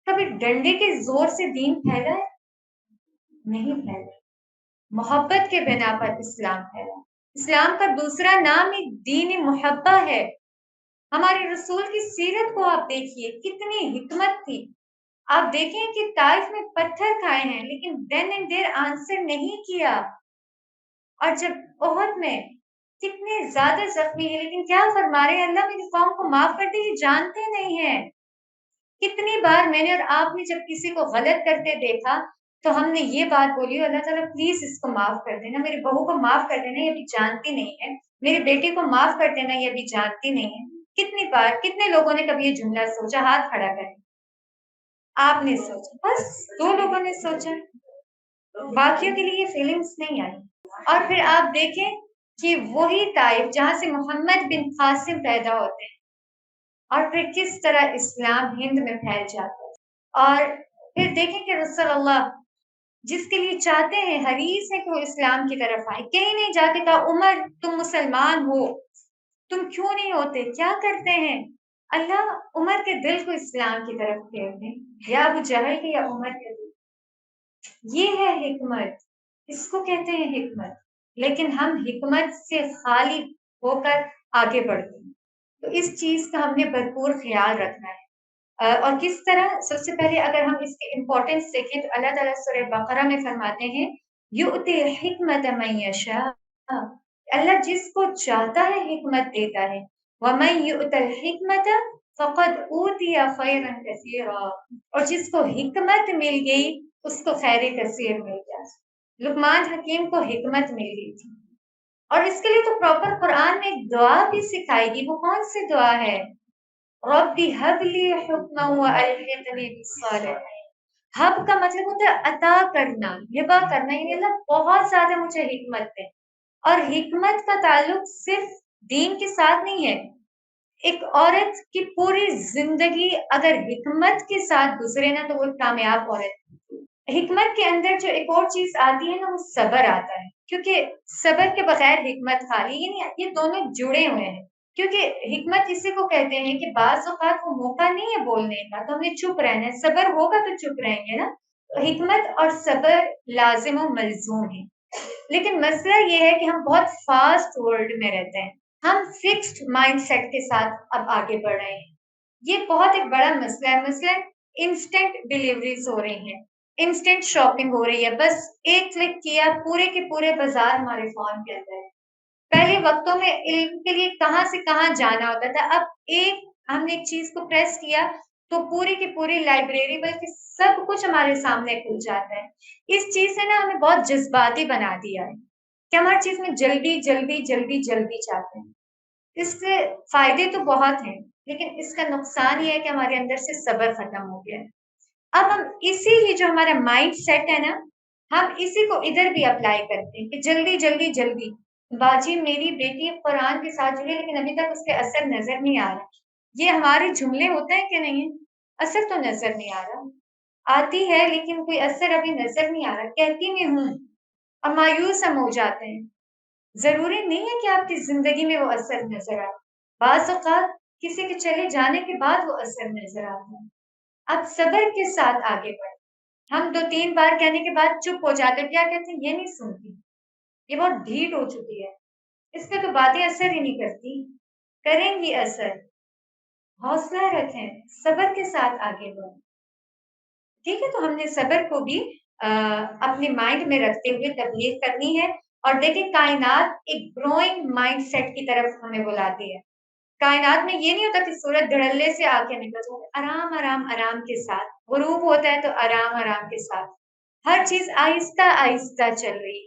کبھی ڈنڈے کے زور سے دین پھیلا ہے؟ نہیں پھیلا۔ محبت کے بنا پر اسلام پھیلا۔ اسلام کا دوسرا نام ہی دین محبہ ہے۔ ہمارے رسول کی سیرت کو آپ دیکھیے، کتنی حکمت تھی۔ آپ دیکھیں کہ طائف میں پتھر کھائے ہیں لیکن دین اینڈ دیر آنسر نہیں کیا، اور جب احد میں کتنے زیادہ زخمی ہیں لیکن کیا فرما رہے ہیں؟ اللہ میری قوم کو معاف کر دے، یہ جانتے نہیں ہیں۔ کتنی بار میں نے اور آپ نے جب کسی کو غلط کرتے دیکھا تو ہم نے یہ بات بولی، اللہ تعالیٰ پلیز اس کو معاف کر دینا، میری بہو کو معاف کر دینا، یہ بھی جانتی نہیں ہے، میری بیٹی کو معاف کر دینا، یہ بھی جانتی نہیں ہے۔ کتنی بار، کتنے لوگوں نے کبھی یہ جملہ سوچا؟ ہاتھ کھڑا کریں۔ آپ نے سوچا، بس 2 لوگوں نے سوچا، باقیوں کے لیے یہ فیلنگز نہیں آئی۔ اور پھر آپ دیکھیں کہ وہی طائف جہاں سے محمد بن قاسم پیدا ہوتے ہیں، اور پھر کس طرح اسلام ہند میں پھیل جاتا ہے۔ اور پھر دیکھیں کہ رسول اللہ جس کے لیے چاہتے ہیں، حریص ہے کہ وہ اسلام کی طرف آئے، کہیں نہیں جا کے کہا عمر تم مسلمان ہو، تم کیوں نہیں ہوتے؟ کیا کرتے ہیں؟ اللہ عمر کے دل کو اسلام کی طرف پھیر دیں، یا ابو جہل کے یا عمر کے دل۔ یہ ہے حکمت، اس کو کہتے ہیں حکمت۔ لیکن ہم حکمت سے خالی ہو کر آگے بڑھتے ہیں، تو اس چیز کا ہم نے بھرپور خیال رکھنا ہے۔ اور کس طرح؟ سب سے پہلے اگر ہم اس کی امپورٹنس دیکھیں تو اللہ تعالیٰ سورہ بقرہ میں فرماتے ہیں یؤتی الحکمت من یشاء، اللہ جس کو چاہتا ہے حکمت دیتا ہے، ومن یؤت الحکمت فقد اوتی خیرا کثیرا، اور جس کو حکمت مل گئی اس کو خیر کثیر مل گیا۔ لقمان حکیم کو حکمت مل گئی تھی، اور اس کے لیے تو پراپر قرآن میں ایک دعا بھی سکھائی گی۔ وہ کون سی دعا ہے؟ ربی حب لی حکما والحقنی بالصالحین۔ حب کا مطلب ہوتا ہے عطا کرنا، ہبہ کرنا، یعنی اللہ بہت زیادہ مجھے حکمت دے۔ اور حکمت کا تعلق صرف دین کے ساتھ نہیں ہے، ایک عورت کی پوری زندگی اگر حکمت کے ساتھ گزرے نا تو وہ کامیاب عورت۔ حکمت کے اندر جو ایک اور چیز آتی ہے نا، وہ صبر آتا ہے، کیونکہ صبر کے بغیر حکمت خالی، یعنی یہ دونوں جڑے ہوئے ہیں۔ کیونکہ حکمت اسی کو کہتے ہیں کہ بعض اوقات وہ موقع نہیں ہے بولنے کا تو ہم نے چپ رہنا ہے، صبر ہوگا تو چپ رہیں گے نا۔ حکمت اور صبر لازم و ملزوم ہے، لیکن مسئلہ یہ ہے کہ ہم بہت فاسٹ ورلڈ میں رہتے ہیں، ہم فکسڈ مائنڈ سیٹ کے ساتھ اب آگے بڑھ رہے ہیں۔ یہ بہت ایک بڑا مسئلہ ہے۔ مثلا انسٹنٹ ڈیلیوریز ہو رہی ہیں، انسٹنٹ شاپنگ ہو رہی ہے، بس ایک کلک کیا پورے کے پورے بازار ہمارے فون کے اندر ہے۔ پہلے وقتوں میں علم کے لیے کہاں سے کہاں جانا ہوتا تھا، اب ہم نے ایک چیز کو پریس کیا تو پوری کی پوری لائبریری بلکہ سب کچھ ہمارے سامنے کھل جاتا ہے۔ اس چیز سے نا ہمیں بہت جذباتی بنا دیا ہے کہ ہم ہر چیز میں جلدی جلدی جلدی جلدی چاہتے ہیں۔ اس سے فائدے تو بہت ہیں، لیکن اس کا نقصان یہ ہے کہ ہمارے اندر سے صبر ختم ہو گیا ہے۔ اب ہم اسی ہی جو ہمارا مائنڈ سیٹ ہے نا، ہم اسی کو ادھر بھی اپلائی کرتے ہیں کہ جلدی جلدی جلدی باجی میری بیٹی قرآن کے ساتھ جڑی لیکن ابھی تک اس کے اثر نظر نہیں آ رہا۔ یہ ہمارے جملے ہوتے ہیں کہ نہیں؟ اثر تو نظر نہیں آ رہا، آتی ہے لیکن کوئی اثر ابھی نظر نہیں آ رہا، کہتی میں ہوں اور مایوس ہم ہو جاتے ہیں۔ ضروری نہیں ہے کہ آپ کی زندگی میں وہ اثر نظر آئے، بعض اوقات کسی کے چلے جانے کے بعد وہ اثر نظر آتا ہے۔ آپ صبر کے ساتھ آگے بڑھیں۔ ہم 2-3 بار کہنے کے بعد چپ ہو جاتے ہیں، کیا کہتے ہیں یہ نہیں سنتی، یہ بہت ڈھیٹ ہو چکی ہے، اس پہ تو باتیں اثر ہی نہیں کرتی۔ کریں گی اثر، حوصلہ رکھیں، صبر کے ساتھ آگے بڑھیں۔ ٹھیک ہے، تو ہم نے صبر کو بھی اپنے مائنڈ میں رکھتے ہوئے تبلیغ کرنی ہے۔ اور دیکھیں کائنات ایک گروئنگ مائنڈ سیٹ کی طرف ہمیں بلاتی ہے۔ کائنات میں یہ نہیں ہوتا کہ سورج دھڑلے سے آ کے نکل جائے، آرام آرام آرام کے ساتھ غروب ہوتا ہے تو آرام آرام کے ساتھ ہر چیز آہستہ آہستہ چل رہی۔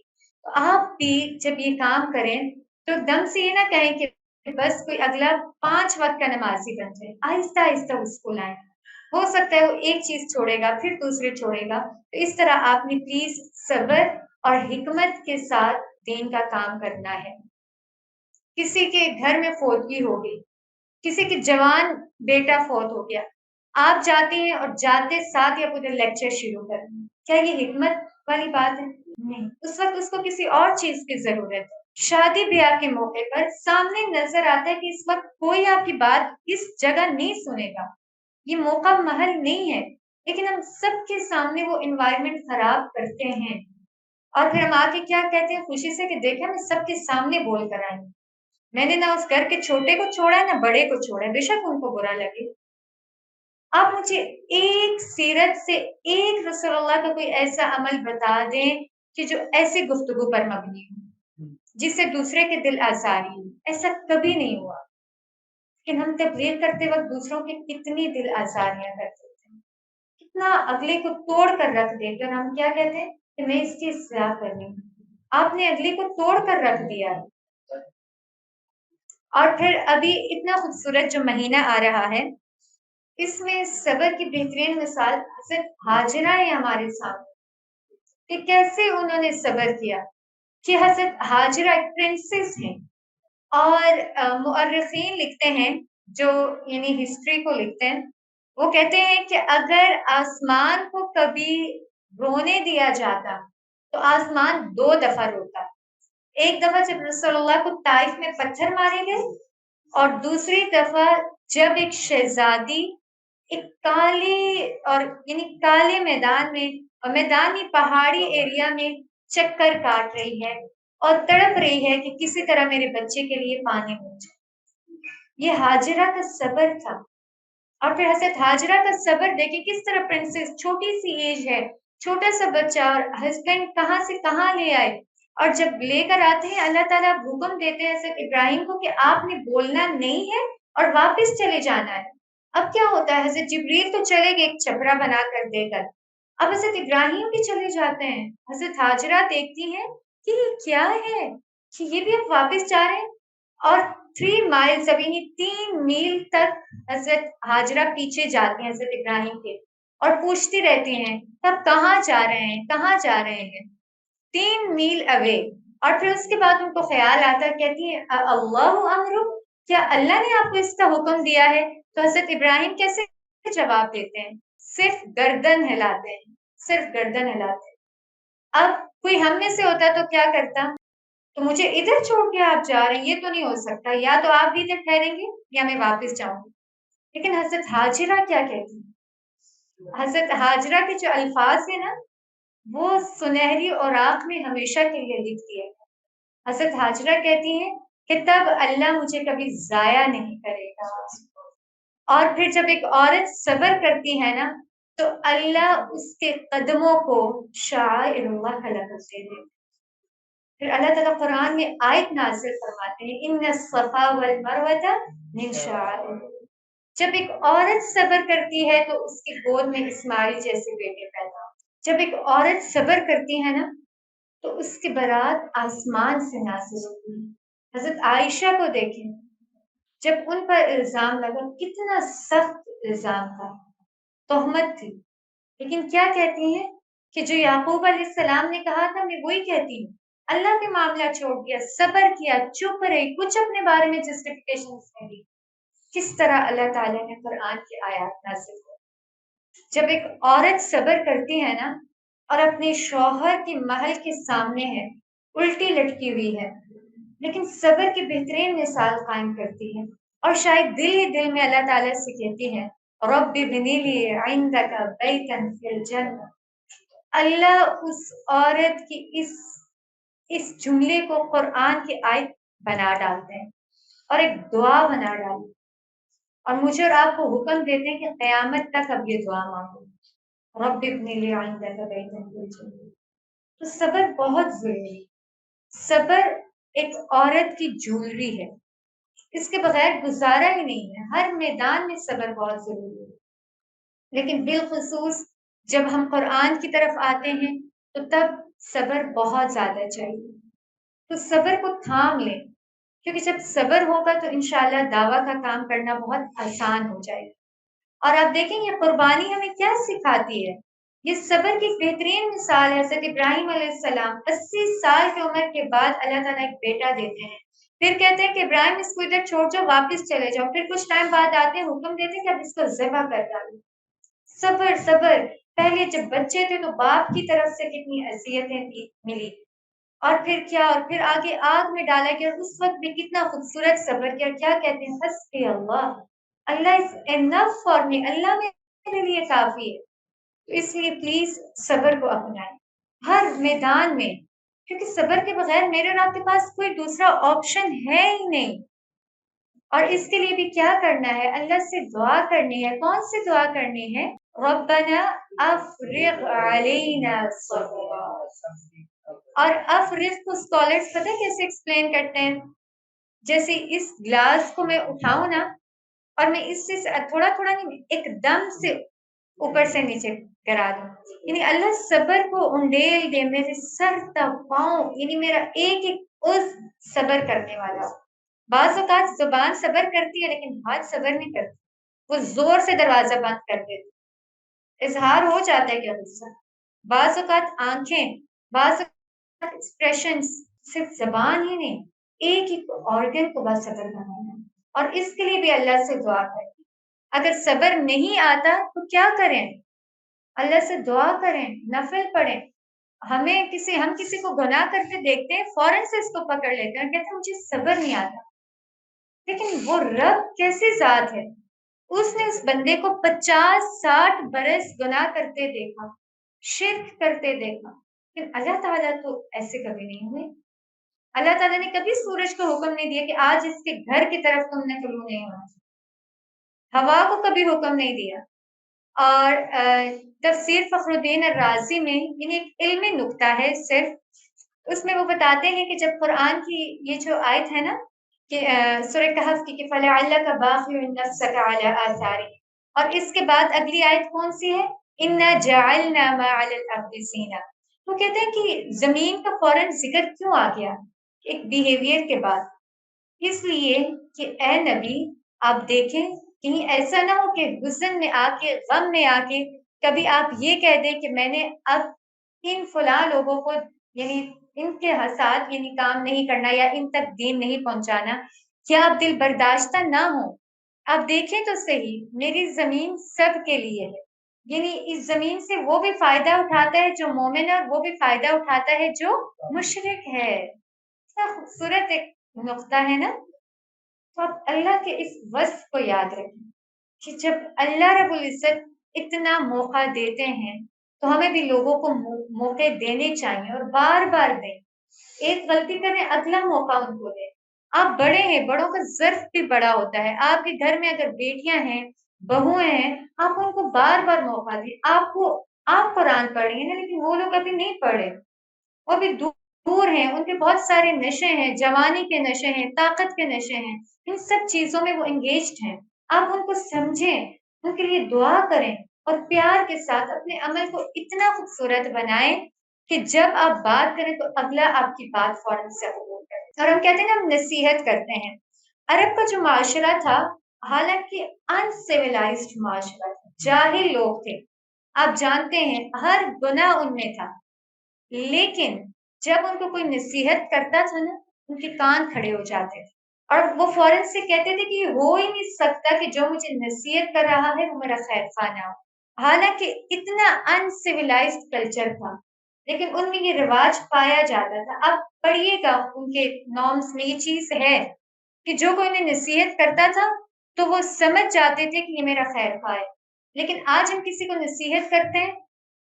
تو آپ بھی جب یہ کام کریں تو ایک دم سے یہ نہ کہیں کہ بس کوئی اگلا 5 وقت کا نمازی بن جائے، آہستہ آہستہ اس کو لائیں۔ ہو سکتا ہے وہ ایک چیز چھوڑے گا پھر دوسرے چھوڑے گا، تو اس طرح آپ نے پلیز صبر اور حکمت کے ساتھ دین کا کام کرنا ہے۔ کسی کے گھر میں فوتگی ہو گئی، کسی کے جوان بیٹا فوت ہو گیا، آپ جاتے ہیں اور جاتے ساتھ ہی آپ ادھر لیکچر شروع کر دیں، کیا یہ حکمت والی بات ہے؟ نہیں، اس وقت اس کو کسی اور چیز کی ضرورت ہے۔ شادی بیاہ کے موقع پر سامنے نظر آتا ہے کہ اس وقت کوئی آپ کی بات اس جگہ نہیں سنے گا، یہ موقع محل نہیں ہے، لیکن ہم سب کے سامنے وہ انوائرمنٹ خراب کرتے ہیں اور پھر ہم آ کے کیا کہتے ہیں خوشی سے کہ دیکھیں میں سب کے سامنے بول کر آئی، میں نے نہ اس گھر کے چھوٹے کو چھوڑا ہے نہ بڑے کو چھوڑا ہے، بے شک ان کو برا لگے۔ آپ مجھے ایک سیرت سے ایک رسول اللہ کا کوئی ایسا عمل بتا دیں کہ جو ایسی گفتگو پر مبنی ہو جس سے دوسرے کے دل آزاری ہو، ایسا کبھی نہیں ہوا۔ لیکن ہم تبلیغ کرتے وقت دوسروں کے کتنی دل آزاریاں کرتے تھے، کتنا اگلے کو توڑ کر رکھ دیتے، اور ہم کیا کہتے ہیں کہ میں اس کی اصلاح کر رہی ہوں، آپ نے اگلے کو توڑ کر رکھ دیا۔ اور پھر ابھی اتنا خوبصورت جو مہینہ آ رہا ہے اس میں صبر کی بہترین مثال حضرت ہاجرہ ہے ہمارے سامنے کہ کیسے انہوں نے صبر کیا، کہ حضرت ہاجرہ ایک پرنسس ہیں، اور مؤرخین لکھتے ہیں جو یعنی ہسٹری کو لکھتے ہیں، وہ کہتے ہیں کہ اگر آسمان کو کبھی رونے دیا جاتا تو آسمان 2 دفعہ روتا، ایک دفعہ جب رسول اللہ کو طائف میں پتھر مارے گئے، اور دوسری دفعہ جب ایک شہزادی ایک کالے اور یعنی کالے میدان میں، اور میدانی پہاڑی ایریا میں چکر کاٹ رہی ہے اور تڑپ رہی ہے کہ کسی طرح میرے بچے کے لیے پانی مل جائے۔ یہ ہاجرہ کا صبر تھا۔ اور پھر حضرت ہاجرہ کا صبر دیکھیں کس طرح، پرنسس چھوٹی سی ایج ہے، چھوٹا سا بچہ، اور ہسبینڈ کہاں سے کہاں لے آئے، اور جب لے کر آتے ہیں اللہ تعالیٰ حکم دیتے ہیں حضرت ابراہیم کو کہ آپ نے بولنا نہیں ہے اور واپس چلے جانا ہے۔ اب کیا ہوتا ہے، حضرت جبریل تو چلے گئے ایک چھپرا بنا کر دے کر، اب حضرت ابراہیم بھی چلے جاتے ہیں، حضرت ہاجرہ دیکھتی ہیں کہ یہ کیا ہے کہ یہ بھی اب واپس جا رہے ہیں، اور 3 مائل یعنی 3 میل تک حضرت ہاجرہ پیچھے جاتے ہیں حضرت ابراہیم کے، اور پوچھتی رہتی ہیں تب کہاں جا رہے ہیں کہاں جا رہے ہیں، 3 میل اوے۔ اور پھر اس کے بعد ان کو خیال آتا ہے، کہتی ہے اللہ امرک، کیا اللہ نے آپ کو اس کا حکم دیا ہے؟ تو حضرت ابراہیم کیسے جواب دیتے ہیں؟ صرف گردن ہلاتے ہیں، صرف گردن ہلاتے ہیں۔ اب کوئی ہم میں سے ہوتا تو کیا کرتا، تو مجھے ادھر چھوڑ کے آپ جا رہے ہیں، یہ تو نہیں ہو سکتا، یا تو آپ بھی ادھر ٹھہریں گے یا میں واپس جاؤں گی۔ لیکن حضرت ہاجرہ کیا کہتی ہیں؟ حضرت ہاجرہ کے جو الفاظ ہیں نا وہ سنہری اوراق میں ہمیشہ کے لیے لکھتی ہے۔ حضرت ہاجرہ کہتی ہیں کہ تب اللہ مجھے کبھی ضائع نہیں کرے گا، اور پھر جب ایک عورت صبر کرتی ہے نا تو اللہ اس کے قدموں کو شعائر اللہ کھڑا کرتے ہیں۔ پھر اللہ تعالیٰ قرآن میں آیت نازل فرماتے ہیں ان الصفا والمروۃ من شعائر اللہ۔ جب ایک عورت صبر کرتی ہے تو اس کی گود میں اسماعیل جیسے بیٹے پیدا ہوتے ہیں۔ جب ایک عورت صبر کرتی ہے نا تو اس کے برات آسمان سے نازل ہوتی ہے۔ حضرت عائشہ کو دیکھیں، جب ان پر الزام لگا، کتنا سخت الزام تھا، تہمت تھی، لیکن کیا کہتی ہیں کہ جو یعقوب علیہ السلام نے کہا تھا میں وہی کہتی ہوں، اللہ نے معاملہ چھوڑ دیا، صبر کیا، چپ رہی، کچھ اپنے بارے میں جسٹیفیکیشن نہیں دی۔ کس طرح اللہ تعالیٰ نے قرآن کی آیات نازل کی۔ جب ایک عورت صبر کرتی ہے نا اور اپنے شوہر کے محل کے سامنے ہے، الٹی لٹکی ہوئی ہے، لیکن صبر کی بہترین مثال قائم کرتی ہے، اور شاید دل ہی دل میں اللہ تعالیٰ سے کہتی ہے رب ابنی لی عندک بیتا فی الجنہ۔ اللہ اس عورت کی اس جملے کو قرآن کی آیت بنا ڈالتے ہیں اور ایک دعا بنا ڈالتے ہیں، اور مجھے اور آپ کو حکم دیتے ہیں کہ قیامت تک اب یہ دعا مانگو، رب ابنی لی عندک بیتا فی الجنہ۔ تو صبر بہت ضروری ہے۔ صبر ایک عورت کی جولری ہے، اس کے بغیر گزارا ہی نہیں ہے۔ ہر میدان میں صبر بہت ضروری ہے، لیکن بالخصوص جب ہم قرآن کی طرف آتے ہیں تو تب صبر بہت زیادہ چاہیے۔ تو صبر کو تھام لیں، کیونکہ جب صبر ہوگا تو انشاءاللہ دعویٰ کا کام کرنا بہت آسان ہو جائے گا۔ اور آپ دیکھیں یہ قربانی ہمیں کیا سکھاتی ہے، یہ صبر کی بہترین مثال ہے۔ حضرت ابراہیم علیہ السلام 80 سال کی عمر کے بعد اللہ تعالیٰ ایک بیٹا دیتے ہیں، پھر کہتے ہیں کہ ابراہیم اس کو ادھر چھوڑ جاؤ، واپس چلے جاؤ، پھر کچھ ٹائم بعد آتے ہیں، حکم دیتے ہیں کہ اب اس کو ذبح کر ڈالو۔ صبر صبر، پہلے جب بچے تھے تو باپ کی طرف سے کتنی اذیتیں ملی، اور پھر کیا، اور پھر آگے آگ میں ڈالا گیا، اور اس وقت بھی کتنا خوبصورت صبر کیا۔ کیا کہتے ہیں، حسبی اللہ، اللہ از انف فار می، اللہ میرے لیے کافی ہے۔ تو اس لیے پلیز صبر کو اپنائیں ہر میدان میں، کیونکہ صبر کے بغیر میرے اور آپ کے پاس کوئی دوسرا آپشن ہے ہی نہیں۔ اور اس کے لیے بھی کیا کرنا ہے، اللہ سے دعا کرنی ہے۔ کون سی دعا کرنی ہے، ربنا افرغ علینا صبرا۔ اور افرغ کو اسکالرس پتہ کیسے ایکسپلین کرتے ہیں، جیسے اس گلاس کو میں اٹھاؤں نا، اور میں اس سے تھوڑا تھوڑا نہیں، ایک دم سے اوپر سے نیچے کرا دوں، یعنی اللہ صبر کو انڈیل دے میرے سر تک پاؤں، یعنی میرا ایک ایک عضو صبر کرنے والا۔ بعض اوقات زبان صبر کرتی ہے لیکن ہاتھ صبر نہیں کرتی، وہ زور سے دروازہ بند کر دیتی، اظہار ہو جاتا ہے کیا غصہ۔ بعض اوقات آنکھیں، بعض اوقات ایکسپریشنز، صرف زبان ہی نہیں، ایک ایک آرگن کو بس صبر بنانا ہے۔ اور اس کے لیے بھی اللہ سے دعا کریں۔ اگر صبر نہیں آتا تو کیا کریں، اللہ سے دعا کریں، نفل پڑھیں۔ ہم کسی کو گناہ کرتے دیکھتے ہیں، فوراً سے اس کو پکڑ لیتے ہیں اور کہتے ہیں مجھے صبر نہیں آتا، لیکن وہ رب کیسی ذات ہے، اس نے اس بندے کو 50-60 برس گناہ کرتے دیکھا، شرک کرتے دیکھا، لیکن اللہ تعالیٰ تو ایسے کبھی نہیں ہوئے۔ اللہ تعالیٰ نے کبھی سورج کو حکم نہیں دیا کہ آج اس کے گھر کی طرف تم نے طلوع نہیں ہونا، ہوا کو کبھی حکم نہیں دیا۔ اور تفسیر فخر الدین الرازی میں، یعنی ایک علمی نکتہ ہے صرف، اس میں وہ بتاتے ہیں کہ جب قرآن کی یہ جو آیت ہے نا کہ سورہ کہف کی کہ فَلَعَلَّكَ بَاخِعٌ نَفْسَكَ عَلَىٰ آثَارِهِمْ، اور اس کے بعد اگلی آیت کون سی ہے، إِنَّا جَعَلْنَا مَا عَلَى الْأَرْضِ زِينَةً۔ تو کہتے ہیں کہ زمین کا فوراً ذکر کیوں آ گیا ایک بیہیویئر کے بعد، اس لیے کہ اے نبی آپ دیکھیں کہیں ایسا نہ ہو کہ حزن میں آ کے، غم میں آ کے کبھی آپ یہ کہہ دیں کہ میں نے اب ان فلاں لوگوں کو، یعنی ان کے ساتھ یعنی کام نہیں کرنا یا ان تک دین نہیں پہنچانا، کیا آپ دل برداشتہ نہ ہو؟ آپ دیکھیں تو صحیح، میری زمین سب کے لیے ہے، یعنی اس زمین سے وہ بھی فائدہ اٹھاتا ہے جو مومن ہے، اور وہ بھی فائدہ اٹھاتا ہے جو مشرک ہے۔ کیا خوبصورت ایک نقطہ ہے نا۔ تو آپ اللہ کے اس وصف کو یاد رکھیں کہ جب اللہ رب العزت اتنا موقع دیتے ہیں تو ہمیں بھی لوگوں کو موقع دینے چاہیے، اور بار بار دیں۔ ایک غلطی کریں، اگلا موقع ان کو دیں۔ آپ بڑے ہیں، بڑوں کا ظرف بھی بڑا ہوتا ہے۔ آپ کے گھر میں اگر بیٹیاں ہیں، بہویں ہیں، آپ ان کو بار بار موقع دیں۔ آپ قرآن پڑھ رہی ہیں نا، لیکن وہ لوگ ابھی نہیں پڑھے، وہ بھی دور ہیں، ان کے بہت سارے نشے ہیں، جوانی کے نشے ہیں، طاقت کے نشے ہیں، ان سب چیزوں میں وہ انگیجڈ ہیں۔ آپ ان کو سمجھیں، ان کے لیے دعا کریں، اور پیار کے ساتھ اپنے عمل کو اتنا خوبصورت بنائیں کہ جب آپ بات کریں تو اگلا آپ کی بات فوراً سے قبول کرے۔ اور ہم کہتے ہیں نا، ہم نصیحت کرتے ہیں۔ عرب کا جو معاشرہ تھا، حالانکہ ان سیولائزڈ معاشرہ تھا، جاہل لوگ تھے، آپ جانتے ہیں ہر گناہ ان میں تھا، لیکن جب ان کو کوئی نصیحت کرتا تھا نا، ان کے کان کھڑے ہو جاتے تھے اور وہ فوراً سے کہتے تھے کہ یہ ہو ہی نہیں سکتا کہ جو مجھے نصیحت کر رہا ہے وہ میرا خیر خواہ نہ ہو۔ حالانکہ اتنا ان سویلائزڈ کلچر تھا، لیکن ان میں یہ رواج پایا جاتا تھا۔ اب پڑھیے گا ان کے نارمس میں یہ چیز ہے کہ جو کوئی انہیں نصیحت کرتا تھا تو وہ سمجھ جاتے تھے کہ یہ میرا خیر خواہ ہے۔ لیکن آج ہم کسی کو نصیحت کرتے ہیں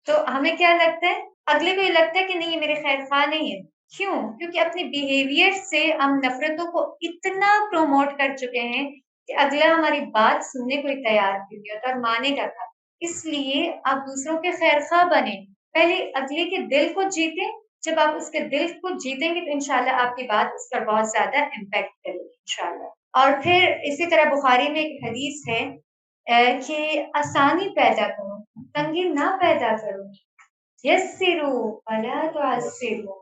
تو ہمیں کیا لگتا ہے؟ اگلے کو یہ لگتا ہے کہ نہیں یہ میرے خیر خواہ نہیں ہے۔ کیوں؟ کیونکہ اپنے بیہیویئر سے ہم نفرتوں کو اتنا پروموٹ کر چکے ہیں کہ اگلا ہماری بات سننے کو ہی تیار نہیں ہوتا اور مانے گا تھا۔ اس لیے آپ دوسروں کے خیر خواہ بنیں، پہلے اگلے کے دل کو جیتیں۔ جب آپ اس کے دل کو جیتیں گے تو انشاءاللہ آپ کی بات اس پر بہت زیادہ امپیکٹ کرے گی انشاءاللہ۔ اور پھر اسی طرح بخاری میں ایک حدیث ہے کہ آسانی پیدا کرو، تنگی نہ پیدا کرو، یسرو ولا تعسرو،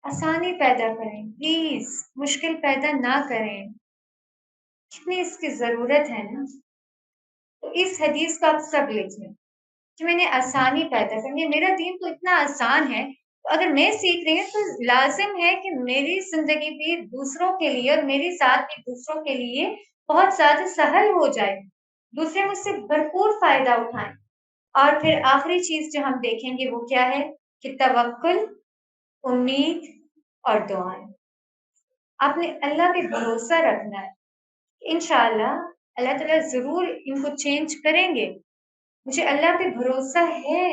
آسانی پیدا کریں، پلیز مشکل پیدا نہ کریں۔ کتنی اس کی ضرورت ہے نا، تو اس حدیث کو آپ سب لکھ لیں کہ میں نے آسانی پیدا کرنی ہے۔ میرا دین تو اتنا آسان ہے، تو اگر میں سیکھ رہی ہوں تو لازم ہے کہ میری زندگی بھی دوسروں کے لیے اور میری ساتھ بھی دوسروں کے لیے بہت زیادہ سہل ہو جائے، دوسرے مجھ سے بھرپور فائدہ اٹھائیں۔ اور پھر آخری چیز جو ہم دیکھیں گے وہ کیا ہے کہ توکل، امید اور دعائیں۔ آپ نے اللہ پہ بھروسہ رکھنا ہے، انشاءاللہ اللہ تعالیٰ ضرور ان کو چینج کریں گے، مجھے اللہ پہ بھروسہ ہے۔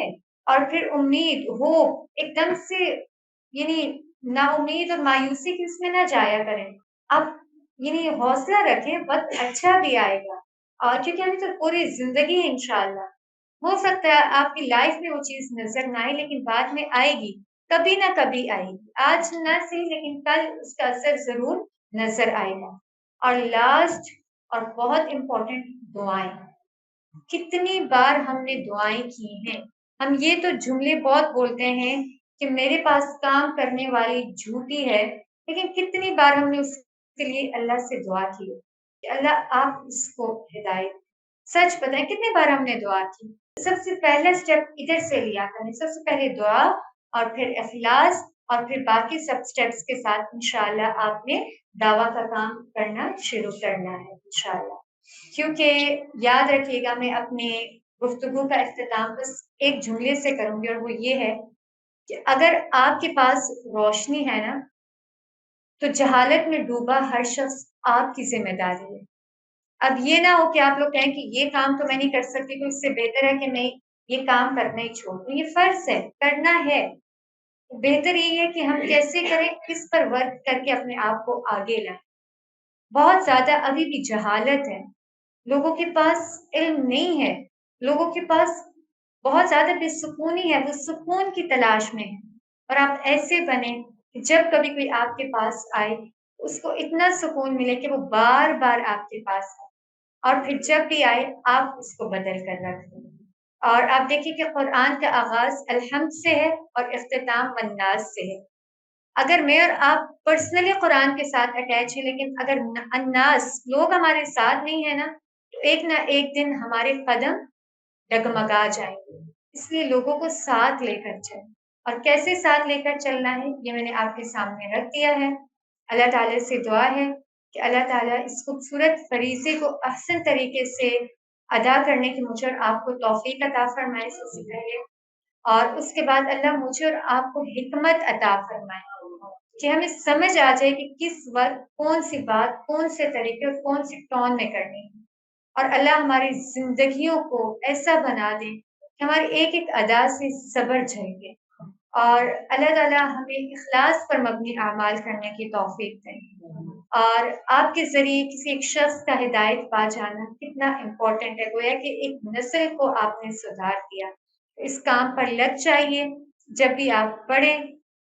اور پھر امید ہو، ایک دم سے یعنی نا امید اور مایوسی کی اس میں نہ جایا کریں، آپ یعنی حوصلہ رکھیں، وقت اچھا بھی آئے گا۔ اور کیونکہ ابھی تو پوری زندگی ہے انشاءاللہ، ہو سکتا ہے آپ کی لائف میں وہ چیز نظر نہ آئے لیکن بعد میں آئے گی، کبھی نہ کبھی آئے گی، آج نہ صحیح لیکن کل اس کا اثر ضرور نظر آئے گا۔ اور لاسٹ اور بہت امپورٹنٹ، دعائیں۔ کتنی بار ہم نے دعائیں کی ہیں، ہم یہ تو جملے بہت بولتے ہیں کہ میرے پاس کام کرنے والی جھوٹی ہے، لیکن کتنی بار ہم نے اس کے لیے اللہ سے دعا کی کہ اللہ آپ اس کو ہدایت۔ سچ بتائیں کتنی بار ہم نے دعا کی؟ سب سے پہلا اسٹیپ ادھر سے لیا کریں، سب سے پہلے دعا اور پھر اخلاص اور پھر باقی سب اسٹیپس کے ساتھ انشاءاللہ آپ نے دعویٰ کا کام کرنا شروع کرنا ہے انشاءاللہ۔ کیونکہ یاد رکھیے گا، میں اپنے گفتگو کا اختتام بس ایک جملے سے کروں گی اور وہ یہ ہے کہ اگر آپ کے پاس روشنی ہے نا تو جہالت میں ڈوبا ہر شخص آپ کی ذمہ داری ہے۔ اب یہ نہ ہو کہ آپ لوگ کہیں کہ یہ کام تو میں نہیں کر سکتی تو اس سے بہتر ہے کہ میں یہ کام کرنا ہی چھوڑ دوں، یہ فرض ہے، کرنا ہے۔ بہتر یہ ہے کہ ہم کیسے کریں، اس پر ورک کر کے اپنے آپ کو آگے لائیں۔ بہت زیادہ ابھی بھی جہالت ہے، لوگوں کے پاس علم نہیں ہے، لوگوں کے پاس بہت زیادہ بے سکونی ہے، وہ سکون کی تلاش میں ہے۔ اور آپ ایسے بنیں کہ جب کبھی کوئی آپ کے پاس آئے اس کو اتنا سکون ملے کہ وہ بار بار آپ کے پاس آئے، اور پھر جب بھی آئے آپ اس کو بدل کر رکھ دیں۔ اور آپ دیکھیے کہ قرآن کا آغاز الحمد سے ہے اور اختتام والناس سے ہے۔ اگر میں اور آپ پرسنلی قرآن کے ساتھ اٹیچ ہیں لیکن اگر الناس لوگ ہمارے ساتھ نہیں ہیں نا تو ایک نہ ایک دن ہمارے قدم ڈگمگا جائیں گے۔ اس لیے لوگوں کو ساتھ لے کر چلیں، اور کیسے ساتھ لے کر چلنا ہے یہ میں نے آپ کے سامنے رکھ دیا ہے۔ اللہ تعالیٰ سے دعا ہے کہ اللہ تعالیٰ اس خوبصورت فریضے کو احسن طریقے سے ادا کرنے کی مجھے اور آپ کو توفیق عطا فرمائے سب سے پہلے، اور اس کے بعد اللہ مجھے اور آپ کو حکمت عطا فرمائے کہ ہمیں سمجھ آ جائے کہ کس وقت کون سی بات کون سے طریقے اور کون سی ٹون میں کرنی ہے، اور اللہ ہماری زندگیوں کو ایسا بنا دے کہ ہماری ایک ایک ادا سے صبر جھلکے، اور اللہ تعالیٰ ہمیں اخلاص پر مبنی اعمال کرنے کی توفیق دیں۔ اور آپ کے ذریعے کسی ایک شخص کا ہدایت پا جانا کتنا امپورٹنٹ ہے، گویا کہ ایک نسل کو آپ نے سدھار دیا۔ اس کام پر لگ جائیے، جب بھی آپ پڑھیں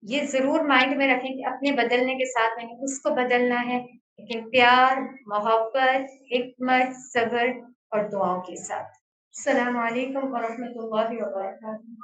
یہ ضرور مائنڈ میں رکھیں کہ اپنے بدلنے کے ساتھ میں نے اس کو بدلنا ہے، لیکن پیار، محبت، حکمت، صبر اور دعاؤں کے ساتھ۔ السلام علیکم ورحمۃ اللہ وبرکاتہ۔